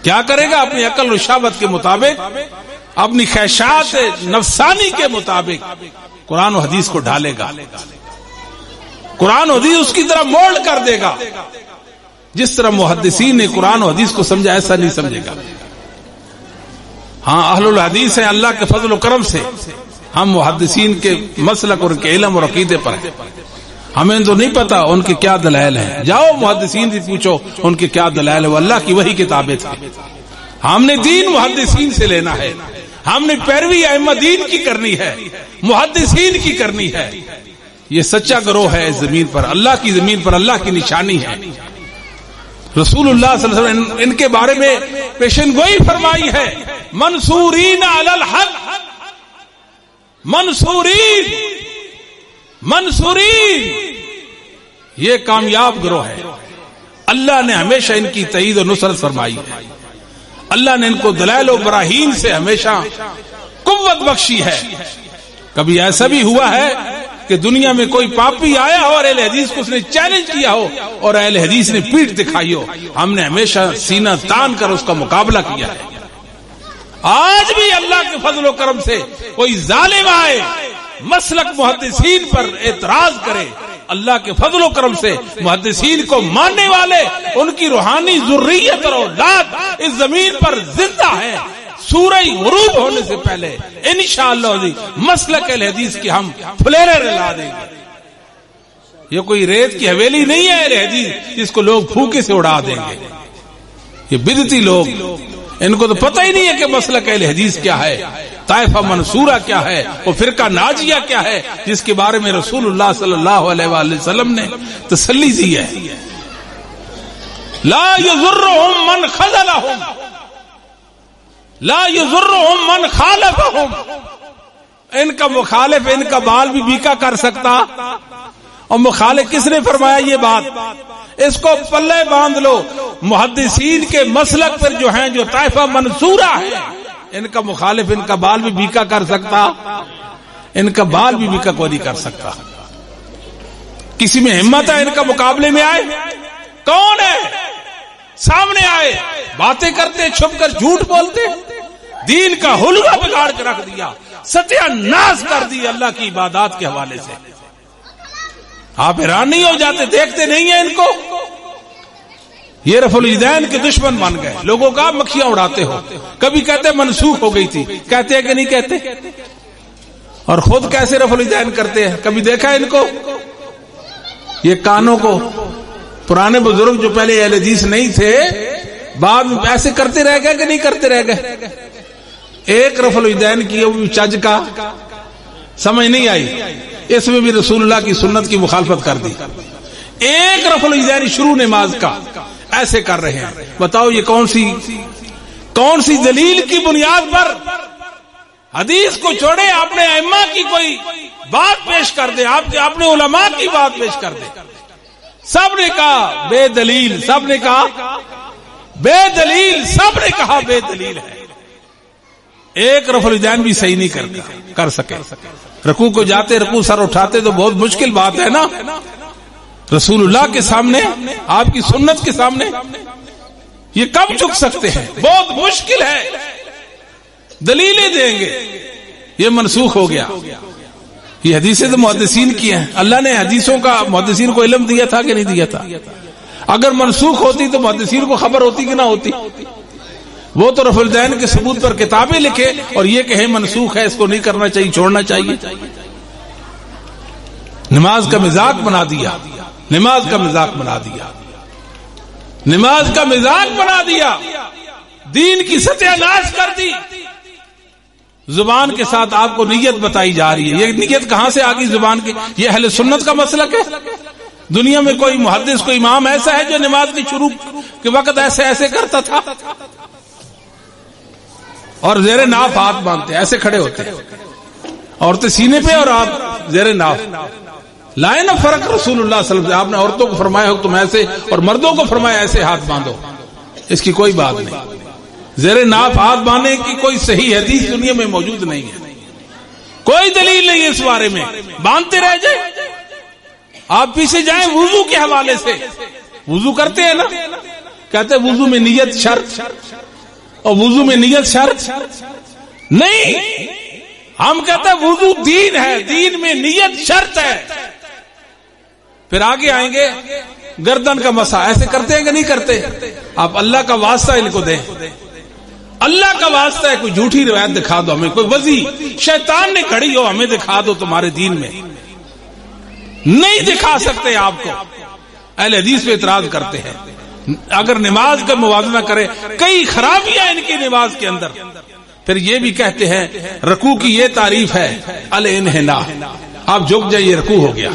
کیا کرے گا؟ اپنی عقل و شہوت کے مطابق اپنی خواہشات نفسانی کے مطابق قرآن و حدیث کو ڈھالے گا، قرآن و حدیث اس کی طرح مولڈ کر دے گا. جس طرح محدثین نے قرآن و حدیث کو سمجھا ایسا نہیں سمجھے گا. ہاں اہل الحدیث ہیں، اللہ کے فضل و کرم سے ہم محدثین کے مسلک اور ان کے علم اور عقیدے پر ہیں. ہمیں تو نہیں پتا ان کے کیا دلائل ہیں، جاؤ محدثین سے پوچھو ان کے کیا دلائل ہے. وہ اللہ کی وہی کتابیں تھیں. ہم نے دین محدثین سے لینا ہے، ہم نے پیروی ائمہ دین کی کرنی ہے، محدثین کی کرنی ہے. یہ سچا گروہ ہے اس زمین پر، اللہ کی زمین پر اللہ کی نشانی ہے. رسول اللہ صلی اللہ علیہ وسلم ان کے بارے میں پیشن گوئی فرمائی ہے، منصورین علی الحق، منصورین یہ کامیاب گروہ ہے. اللہ نے ہمیشہ ان کی تائید و نصرت فرمائی ہے. اللہ نے ان کو دلائل و براہین سے ہمیشہ قوت بخشی ہے. کبھی ایسا بھی ہوا ہے کہ دنیا میں کوئی پاپی آیا ہو اور اہل حدیث کو اس نے چیلنج کیا ہو اور اہل حدیث نے پیٹھ دکھائی ہو، ہم نے ہمیشہ سینہ تان کر اس کا مقابلہ کیا ہے. آج بھی اللہ کے فضل و کرم سے کوئی ظالم آئے مسلک محدثین پر اعتراض کرے، اللہ کے فضل و کرم سے محدثین کو ماننے والے، ان کی روحانی ذریت اور اولاد اس زمین پر زندہ ہے. سورہ غروب ہونے سے پہلے انشاءاللہ مسلک اہل حدیث کی ہم پھلیرے رلا دیں گے. یہ کوئی ریت کی حویلی نہیں ہے اہل حدیث جس کو لوگ پھوکے سے اڑا دیں گے. یہ بدعتی لوگ، ان کو تو پتہ ہی نہیں ہے کہ مسلک اہل حدیث کیا ہے، طائفہ منصورہ کیا ہے، وہ فرقہ ناجیہ کیا ہے جس کے بارے میں رسول اللہ صلی اللہ علیہ وآلہ وسلم نے تسلی دی ہے. لا یضرهم من خذلهم، لا یضرهم من خالفهم. ان کا مخالف ان کا بال بھی بیکا کر سکتا. اور مخالف کس نے فرمایا یہ بات؟ اس کو پلے باندھ لو. محدثین کے مسلک پر جو ہیں، جو طائفہ منصورہ ہے، ان کا مخالف ان کا بال بھی بیکا کر سکتا، ان کا بال بھی بیکا کوئی نہیں کر سکتا. کسی میں ہمت ہے ان کا مقابلے میں آئے؟ کون ہے؟ سامنے آئے، باتیں کرتے، چھپ کر جھوٹ بولتے، دین کا حلوہ بگاڑ کے رکھ دیا، ستیہ ناز کر دی اللہ کی عبادات کے حوالے سے. آپ حیران نہیں ہو جاتے؟ دیکھتے نہیں ہیں ان کو؟ یہ رفع الیدین کے دشمن بن گئے. لوگوں کا مکھیاں اڑاتے ہو. کبھی کہتے منسوخ ہو گئی تھی، کہتے ہیں کہ نہیں کہتے؟ اور خود کیسے رفع الیدین کرتے ہیں؟ کبھی دیکھا ان کو؟ یہ کانوں کو پرانے بزرگ جو پہلے اہل حدیث نہیں تھے بعد میں ایسے کرتے رہ گئے کہ نہیں کرتے رہ گئے؟ ایک رفع الیدین کی وہ چج کا سمجھ نہیں آئی، اس میں بھی رسول اللہ کی سنت کی مخالفت کر دی. ایک رفع الیدین شروع نماز کا ایسے کر رہے ہیں. بتاؤ یہ کون سی دلیل کی بنیاد پر؟ حدیث کو چھوڑے، اپنے ائمہ کی کوئی بات پیش کر دے، آپ اپنے علماء کی بات پیش کر دے. سب نے کہا بے دلیل، سب نے کہا بے دلیل، سب نے کہا بے دلیل ہے. ایک رفع الیدین بھی صحیح نہیں کر سکے. رکوع کو جاتے، رکوع سر اٹھاتے تو بہت مشکل بات ہے نا. رسول اللہ کے سامنے، آپ کی سنت کے سامنے یہ کب جھک سکتے ہیں؟ بہت مشکل ہے. دلیلیں دیں گے یہ منسوخ ہو گیا. یہ حدیثیں تو محدثین کی ہیں. اللہ نے حدیثوں کا محدثین کو علم دیا تھا کہ نہیں دیا تھا؟ اگر منسوخ ہوتی تو محدثین کو خبر ہوتی کہ نہ ہوتی؟ وہ تو رفع الیدین کے ثبوت پر کتابیں لکھے اور یہ کہیں منسوخ ہے، اس کو نہیں کرنا چاہیے، چھوڑنا چاہیے. نماز کا مذاق بنا دیا، نماز کا مذاق بنا دیا، نماز کا مذاق بنا دیا، دین کی ستیہ ناز کر دی. زبان کے ساتھ آپ کو نیت بتائی جا رہی ہے. یہ نیت کہاں سے آگی زبان کی؟ یہ اہل سنت کا مسلک ہے. دنیا میں کوئی محدث، کوئی امام ایسا ہے جو نماز کی شروع کے وقت ایسے کرتا تھا؟ اور زیر ناف ہاتھ باندھتے، ایسے کھڑے ہوتے، عورتیں سینے پہ اور آپ زیر ناف. لائے نا فرق رسول اللہ صلی اللہ علیہ وسلم. آپ نے عورتوں کو فرمایا ہو تم ایسے، اور مردوں کو فرمایا ایسے ہاتھ باندھو. اس کی کوئی بات نہیں. زیر ناف ہاتھ باندھنے کی کوئی صحیح حدیث دنیا میں موجود نہیں ہے، کوئی دلیل نہیں ہے اس بارے میں. باندھتے رہ جائیں. آپ پیچھے جائیں وضو کے حوالے سے. وضو کرتے ہیں نا، کہتے ہیں وضو میں نیت شرط، اور وضو میں نیت شرط نہیں، ہم کہتے ہیں وضو دین ہے، دین میں نیت شرط ہے. پھر آگے آئیں گے گردن کا مسا، ایسے کرتے ہیں کہ نہیں کرتے؟ آپ اللہ کا واسطہ ان کو دیں، اللہ کا واسطہ ہے. کوئی جھوٹی روایت دکھا دو ہمیں، کوئی وضی شیطان نے کھڑی ہو ہمیں دکھا دو تمہارے دین میں. نہیں دکھا سکتے آپ کو. اہل حدیث پہ اعتراض کرتے ہیں. اگر نماز کا موازنہ کرے، کئی خرابیاں ان کی نماز کے اندر. پھر یہ بھی کہتے ہیں رکوع کی یہ تعریف ہے الانحناء، آپ جھک جائیے رکوع ہو گیا.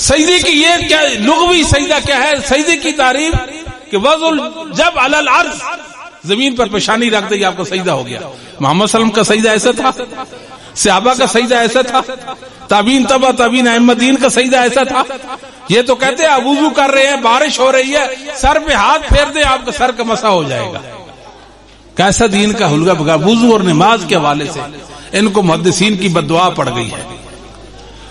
سجدے کی یہ کیا لغوی سجدہ کیا ہے؟ سجدے کی تعریف کہ وضع جب علی الارض، زمین پر پیشانی رکھ دیں آپ کا سجدہ ہو گیا. محمد صلی اللہ علیہ وسلم کا سجدہ ایسا تھا، صحابہ کا سجدہ ایسا تھا، تابعین تبع تابعین ائمہ دین کا سجدہ ایسا تھا. یہ تو کہتے ہیں آپ وضو کر رہے ہیں، بارش ہو رہی ہے، سر پہ ہاتھ پھیر دیں آپ کا سر کا مسا ہو جائے گا. کیسا دین کا حلقہ بگا. وضو اور نماز کے حوالے سے ان کو محدثین کی بددعا پڑ گئی ہے.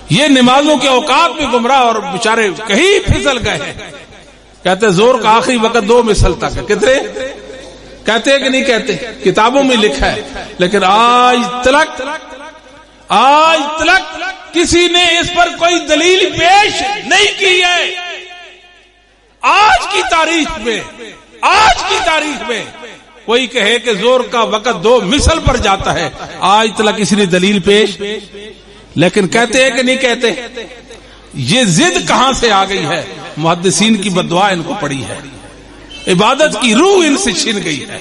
یہ نمازوں کے اوقات میں گمراہ اور بیچارے کہیں پھسل گئے ہیں. کہتے زور کا آخری وقت 2 مثل تک. کتنے کہتے ہیں کہ نہیں کہتے؟ کتابوں میں لکھا ہے. لیکن آج تلک کسی نے اس پر کوئی دلیل پیش نہیں کی ہے. آج کی تاریخ میں کوئی کہے کہ زور کا وقت 2 مثل پر جاتا ہے، آج تلک کسی نے دلیل پیش. لیکن کہتے ہیں کہ نہیں کہتے؟ یہ ضد کہاں سے آ گئی ہے؟ محدثین کی بددعا ان کو پڑی ہے. عبادت کی روح ان سے چھن گئی ہے،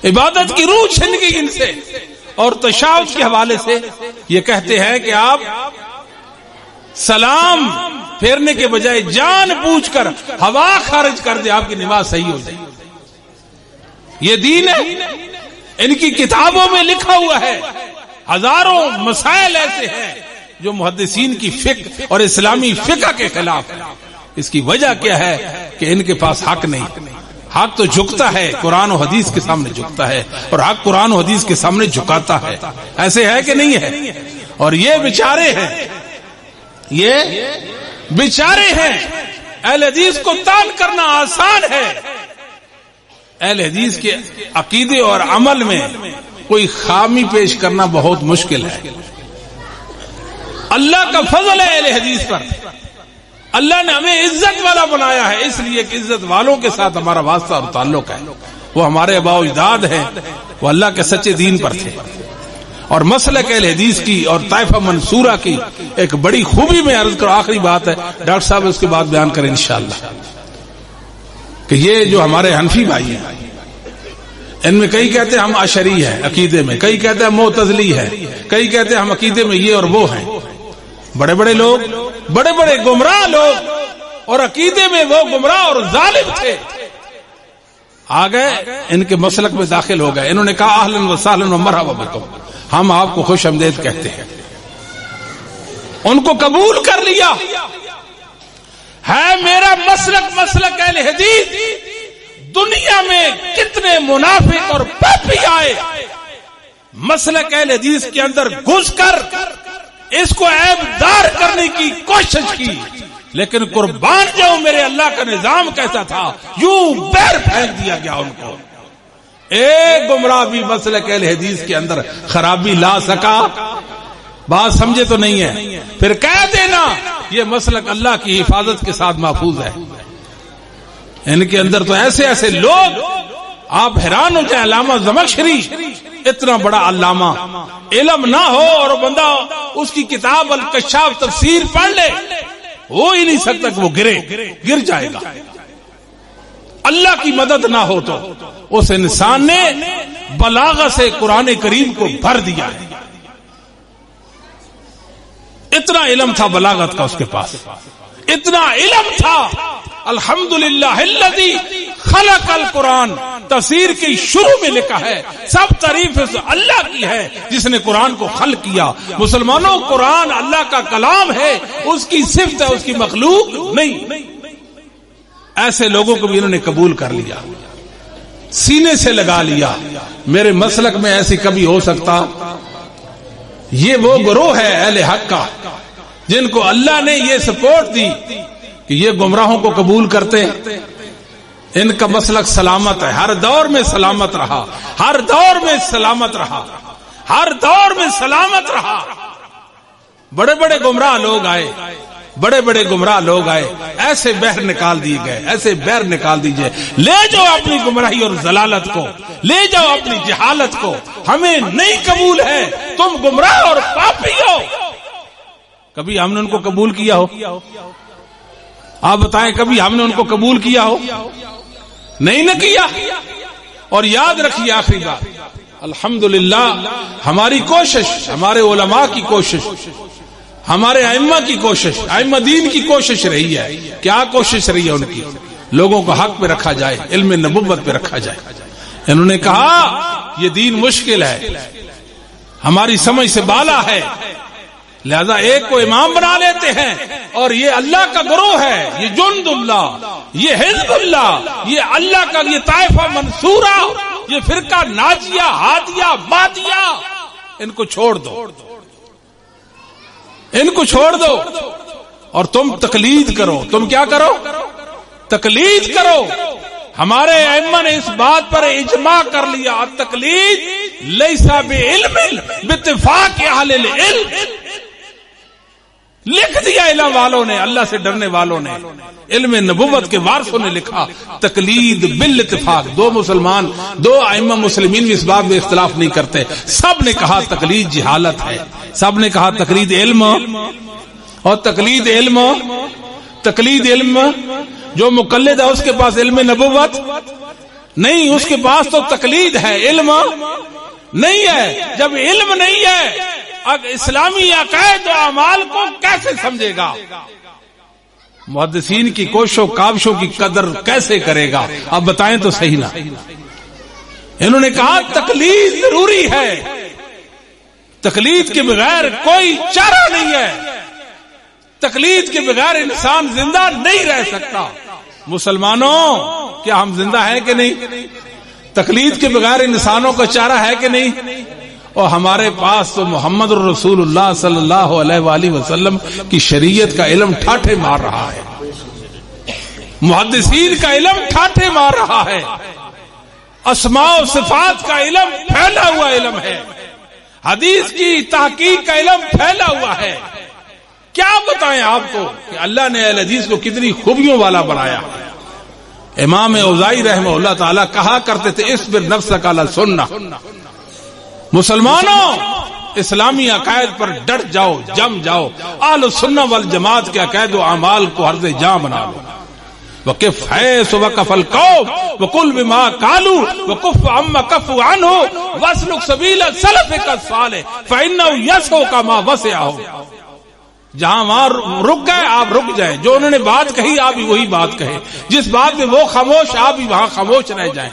عبادت کی روح چھن گئی ان سے. اور تشہد کے حوالے سے یہ کہتے ہیں کہ آپ سلام پھیرنے کے بجائے جان بوجھ کر ہوا خارج کر دے، آپ کی نماز صحیح ہو جائے. یہ دین ہے. ان کی کتابوں میں لکھا ہوا ہے. ہزاروں مسائل ایسے ہیں جو محدثین کی فقہ اور اسلامی فقہ کے خلاف ہے. اس کی وجہ کیا ہے کہ ان کے پاس حق نہیں. حق تو جھکتا ہے، قرآن و حدیث کے سامنے جھکتا ہے، اور حق قرآن و حدیث کے سامنے جھکاتا ہے. ایسے ہے کہ نہیں ہے؟ اور یہ بیچارے ہیں. اہل حدیث کو تان کرنا آسان ہے. اہل حدیث کے عقیدے اور عمل میں کوئی خامی پیش کرنا بہت مشکل ہے. اللہ کا فضل ہے اہل حدیث پر. اللہ نے ہمیں عزت والا بنایا ہے، اس لیے کہ عزت والوں کے ساتھ ہمارا واسطہ اور تعلق ہے. وہ ہمارے آباء و اجداد ہیں، وہ اللہ کے سچے دین پر تھے. اور مسلک اہل حدیث کی اور طائفہ منصورہ کی ایک بڑی خوبی میں عرض کرو. آخری بات ہے، ڈاکٹر صاحب اس کے بعد بیان کریں انشاءاللہ، کہ یہ جو ہمارے حنفی بھائی ہیں، ان میں کئی کہتے ہیں ہم اشعری ہیں عقیدے میں، کئی کہتے ہیں معتزلی ہے، کئی کہتے ہیں ہم عقیدے میں یہ اور وہ ہیں. بڑے بڑے لوگ، بڑے بڑے گمراہ لوگ، اور عقیدے میں وہ گمراہ اور ظالم تھے، آ گئے ان کے مسلک میں داخل ہو گئے. انہوں نے کہا اہلا و سہلا و مرحبا بکم، ہم آپ کو خوش آمدید کہتے ہیں. ان کو قبول کر لیا ہے. میرا مسلک اہل حدیث. دنیا میں کتنے منافق اور پاپی آئے، مسلک اہل حدیث کے اندر گھس کر اس کو عیب دار کرنے کی کوشش کی، لیکن قربان جاؤ میرے اللہ کا نظام کیسا تھا، یوں بیر پھینک دیا گیا ان کو. ایک گمراہ بھی مسلک اہل حدیث کے اندر خرابی لا سکا. بات سمجھے تو نہیں ہے؟ پھر کہہ دینا یہ مسلک اللہ کی حفاظت کے ساتھ محفوظ ہے. ان کے اندر تو ایسے لوگ آپ حیران ہو جائیں. علامہ زمخشری اتنا بڑا علامہ، علم نہ ہو اور بندہ اس کی کتاب الکشاف تفسیر پڑھ لے، ہو ہی نہیں سکتا کہ وہ گر جائے گا. اللہ کی مدد نہ ہو تو اس انسان نے بلاغت سے قرآن کریم کو بھر دیا ہے. اتنا علم تھا بلاغت کا اس کے پاس، اتنا علم تھا. الحمدللہ الذی خلق القرآن تفسیر کی شروع میں لکھا ہے سب تعریف اللہ کی ہے جس نے قرآن کو خلق کیا. مسلمانوں، قرآن اللہ کا کلام ہے، اس کی صفت ہے، اس کی مخلوق نہیں. ایسے لوگوں کو بھی انہوں نے قبول کر لیا، سینے سے لگا لیا. میرے مسلک میں ایسی کبھی ہو سکتا؟ یہ وہ گروہ ہے اہل حق کا جن کو اللہ نے یہ سپورٹ دی کہ یہ گمراہوں کو قبول کرتے ہیں. ان کا مسلک سلامت ہے، ہر دور میں سلامت رہا، ہر دور میں سلامت رہا، ہر دور میں سلامت رہا۔ بڑے بڑے گمراہ لوگ آئے، بڑے بڑے گمراہ لوگ آئے، ایسے بہر نکال دیے گئے، ایسے بہر نکال دیجئے۔ لے جاؤ اپنی گمراہی اور ضلالت کو، لے جاؤ اپنی جہالت کو، ہمیں نہیں قبول ہے، تم گمراہ اور پاپی ہو۔ کبھی ہم نے ان کو قبول کیا ہو؟ آپ بتائیں کبھی ہم نے ان کو قبول کیا ہو؟ نہیں نہ کیا۔ اور یاد رکھیے آخری بات، الحمدللہ ہماری کوشش، ہمارے علماء کی کوشش، ہمارے ائمہ کی کوشش، ائمہ دین کی کوشش رہی ہے۔ کیا کوشش رہی ہے ان کی؟ لوگوں کو حق پہ رکھا جائے، علم نبوت پہ رکھا جائے۔ انہوں نے کہا یہ دین مشکل ہے، ہماری سمجھ سے بالا ہے، لہذا ایک کو امام بنا لیتے ہیں، اور یہ اللہ کا گروہ ہے، یہ جند اللہ، یہ حزب اللہ، یہ اللہ کا یہ طائفہ منصورہ، یہ فرقہ ناجیہ ہادیہ بادیہ، ان کو چھوڑ دو، ان کو چھوڑ دو، اور تم تقلید کرو۔ تم کیا کرو؟ تقلید کرو۔ ہمارے ائمہ نے اس بات پر اجماع کر لیا، التقلید لیس بعلم باتفاق اہل العلم، لکھ دیا علم والوں نے، اللہ سے ڈرنے والوں نے، علم نبوت کے وارثوں نے لکھا تقلید بالاتفاق۔ دو مسلمان، دو ائمہ مسلمین بھی اس بات میں اختلاف نہیں کرتے، سب نے کہا تقلید جہالت ہے، سب نے کہا تقلید علم، اور تقلید علم، تقلید علم جو مقلد ہے اس کے پاس علم نبوت نہیں، اس کے پاس تو تقلید ہے، علم نہیں ہے۔ جب علم نہیں ہے، اسلامی عقائد و اعمال کو کیسے سمجھے گا؟ محدثین کی کوششوں کاوشوں کی قدر کیسے کرے گا؟ اب بتائیں تو صحیح نا۔ انہوں نے کہا تقلید ضروری ہے، تقلید کے بغیر کوئی چارہ نہیں ہے، تقلید کے بغیر انسان زندہ نہیں رہ سکتا۔ مسلمانوں کیا ہم زندہ ہیں کہ نہیں؟ تقلید کے بغیر انسانوں کا چارہ ہے کہ نہیں؟ اور ہمارے پاس تو محمد الرسول اللہ صلی اللہ علیہ وآلہ وسلم کی شریعت کا علم ٹھاٹھے مار رہا ہے، محدثین کا علم ٹھاٹھے مار رہا ہے، اسماء و صفات کا علم پھیلا ہوا علم ہے، حدیث کی تحقیق کا علم پھیلا ہوا ہے۔ کیا بتائیں آپ کو کہ اللہ نے اہل حدیث کو کتنی خوبیوں والا بنایا۔ امام اوزاعی رحمہ اللہ تعالی کہا کرتے تھے اصبر نفسک علی السنہ، مسلمانوں اسلامی عقائد پر ڈٹ جاؤ، جم جاؤ، اہل السنہ والجماعت کے عقائد و اعمال کو عرض جاں بنا لو۔ وقف حیث وقف القوم وقل بما قالوا وقف عما كفوا عنه واسلك سبيل سلفك الصالح فانه يسعك ما وسعه۔ جہاں وہاں رک گئے آپ رک جائیں، جو انہوں نے بات کہی آپ بھی وہی بات کہیں، جس بات میں وہ خاموش آپ بھی وہاں خاموش رہ جائیں،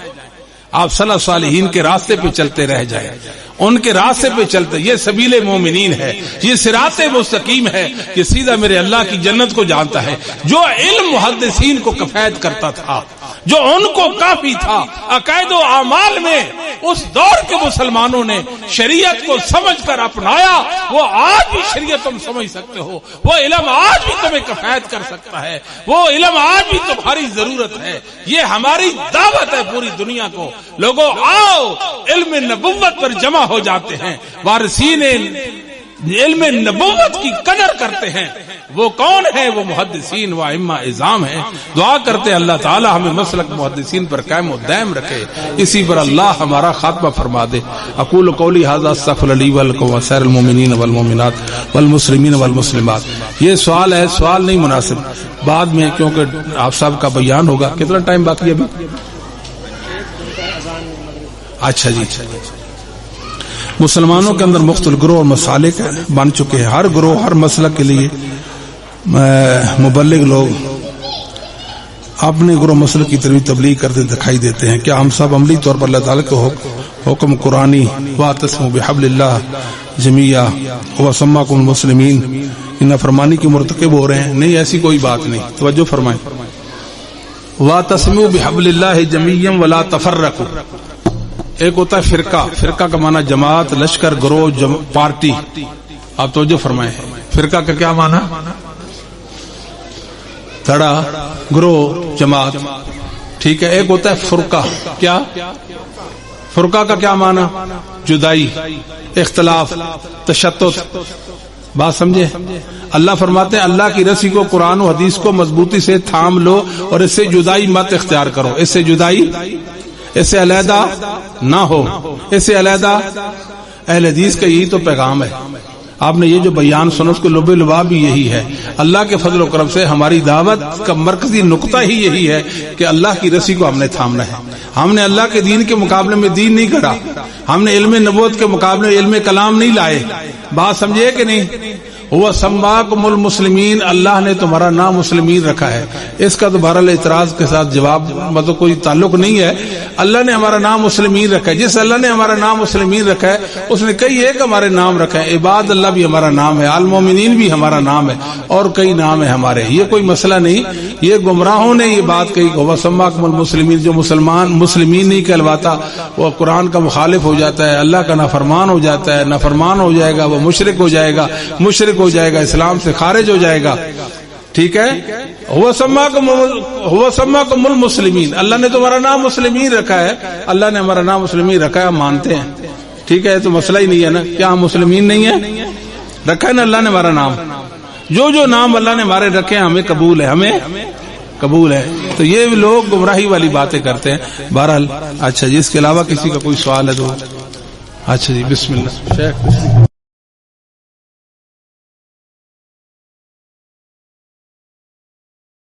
آپ سلف صالحین کے راستے پہ چلتے رہ جائیں، ان کے راستے پہ چلتے۔ یہ سبیل مومنین ہے، یہ صراط مستقیم ہے، یہ سیدھا میرے اللہ کی جنت کو جانتا ہے۔ جو علم محدثین کو کفایت کرتا تھا، جو ان کو کافی تھا عقائد و اعمال میں، اس دور کے مسلمانوں نے شریعت کو سمجھ کر اپنایا، وہ آج بھی شریعت تم سمجھ سکتے ہو، وہ علم آج بھی تمہیں کفایت کر سکتا ہے، وہ علم آج بھی تمہاری ضرورت ہے۔ یہ ہماری دعوت ہے پوری دنیا کو، لوگوں آؤ علم نبوت پر جمع ہو جاتے ہیں، وارثین علم نبوت کی قدر کرتے ہیں۔ وہ کون ہے؟ وہ محدثین و ائمہ اعظام ہیں۔ دعا کرتے اللہ تعالی ہمیں مسلک محدثین پر قائم و دائم رکھے، اسی پر اللہ ہمارا خاتمہ فرما دے۔ اقول قولی ھذا استغفر لی ولکم وسائر المؤمنین والمؤمنات والمسلمین والمسلمات۔ یہ سوال ہے، سوال نہیں مناسب، بعد میں کیونکہ آپ صاحب کا بیان ہوگا۔ کتنا ٹائم باقی ہے ابھی؟ اچھا جی، مسلمانوں کے اندر مختلف گروہ اور مسالک بن چکے ہیں، ہر گروہ ہر مسلک کے لیے مبلغ لوگ اپنے گروہ مسلک کی تبلیغ کرتے دکھائی دیتے ہیں۔ کیا ہم سب عملی طور پر اللہ تعالیٰ کے حکم قرآنی واعتصموا بحبل اللہ جمیعا وسماکم المسلمین ان فرمانی کے مرتکب ہو رہے ہیں؟ نہیں، ایسی کوئی بات نہیں، توجہ فرمائیں۔ واعتصموا بحبل اللہ جمیعا ولا تفرقوا، ایک ہوتا ہے فرقہ، فرقہ کا معنی جماعت، لشکر، گروہ، پارٹی۔ آپ توجہ فرمائیں، فرقہ کا کیا معنی؟ دھڑا، گروہ، جماعت۔ ٹھیک ہے. ایک ہوتا ہے فرقہ. کیا فرقہ کا کیا معنی؟ جدائی، اختلاف، تشتت. بات سمجھے؟ اللہ فرماتے ہیں اللہ کی رسی کو، قرآن و حدیث کو مضبوطی سے تھام لو اور اس سے جدائی مت اختیار کرو. اس سے جدائی، اس سے علیحدہ نہ ہو، اس سے علیحدہ. اہل حدیث کا یہی تو پیغام ہے. آپ نے یہ جو بیان سنا اس کو لب لباب بھی یہی ہے. اللہ کے فضل و کرم سے ہماری دعوت کا مرکزی نقطہ ہی یہی ہے کہ اللہ کی رسی کو ہم نے تھامنا ہے. ہم نے اللہ کے دین کے مقابلے میں دین نہیں کرا، ہم نے علم نبوت کے مقابلے میں علم کلام نہیں لائے. بات سمجھے کہ نہیں؟ وہ سماکم المسلمین، اللہ نے تمہارا نام مسلمین رکھا ہے. اس کا تو بہرحال اعتراض کے ساتھ جواب مطلب کوئی تعلق نہیں ہے. اللہ نے ہمارا نام مسلمین رکھا ہے. جس اللہ نے ہمارا نام مسلمین رکھا ہے اس نے کئی ایک ہمارے نام رکھا ہے. عباد اللہ بھی ہمارا نام ہے، المومنین بھی ہمارا نام ہے، اور کئی نام ہے ہمارے. یہ کوئی مسئلہ نہیں. یہ گمراہوں نے یہ بات کہی کہ وہ سماکم المسلمین، جو مسلمین نہیں کہلواتا وہ قرآن کا مخالف ہو جاتا ہے، اللہ کا نافرمان ہو جاتا ہے، نافرمان ہو جائے گا، وہ مشرک ہو جائے گا، مشرک ہو جائے گا، اسلام سے خارج ہو جائے گا. ٹھیک ہے. هو سماکم المسلمین، اللہ نے تمہارا نام مسلمین رکھا ہے. اللہ نے ہمارا نام مسلمین رکھا ہے، ہم مانتے ہیں. ٹھیک ہے، تو مسئلہ ہی نہیں ہے نا. کیا ہم مسلمین نہیں ہیں؟ رکھا ہے نا اللہ نے ہمارا نام. جو نام اللہ نے ہمارے رکھے ہیں ہمیں قبول ہے، ہمیں قبول ہے. تو یہ لوگ گمراہی والی باتیں کرتے ہیں. بہرحال اچھا جی، اس کے علاوہ کسی کا کوئی سوال ہے تو اچھا جی بسم اللہ. شیخ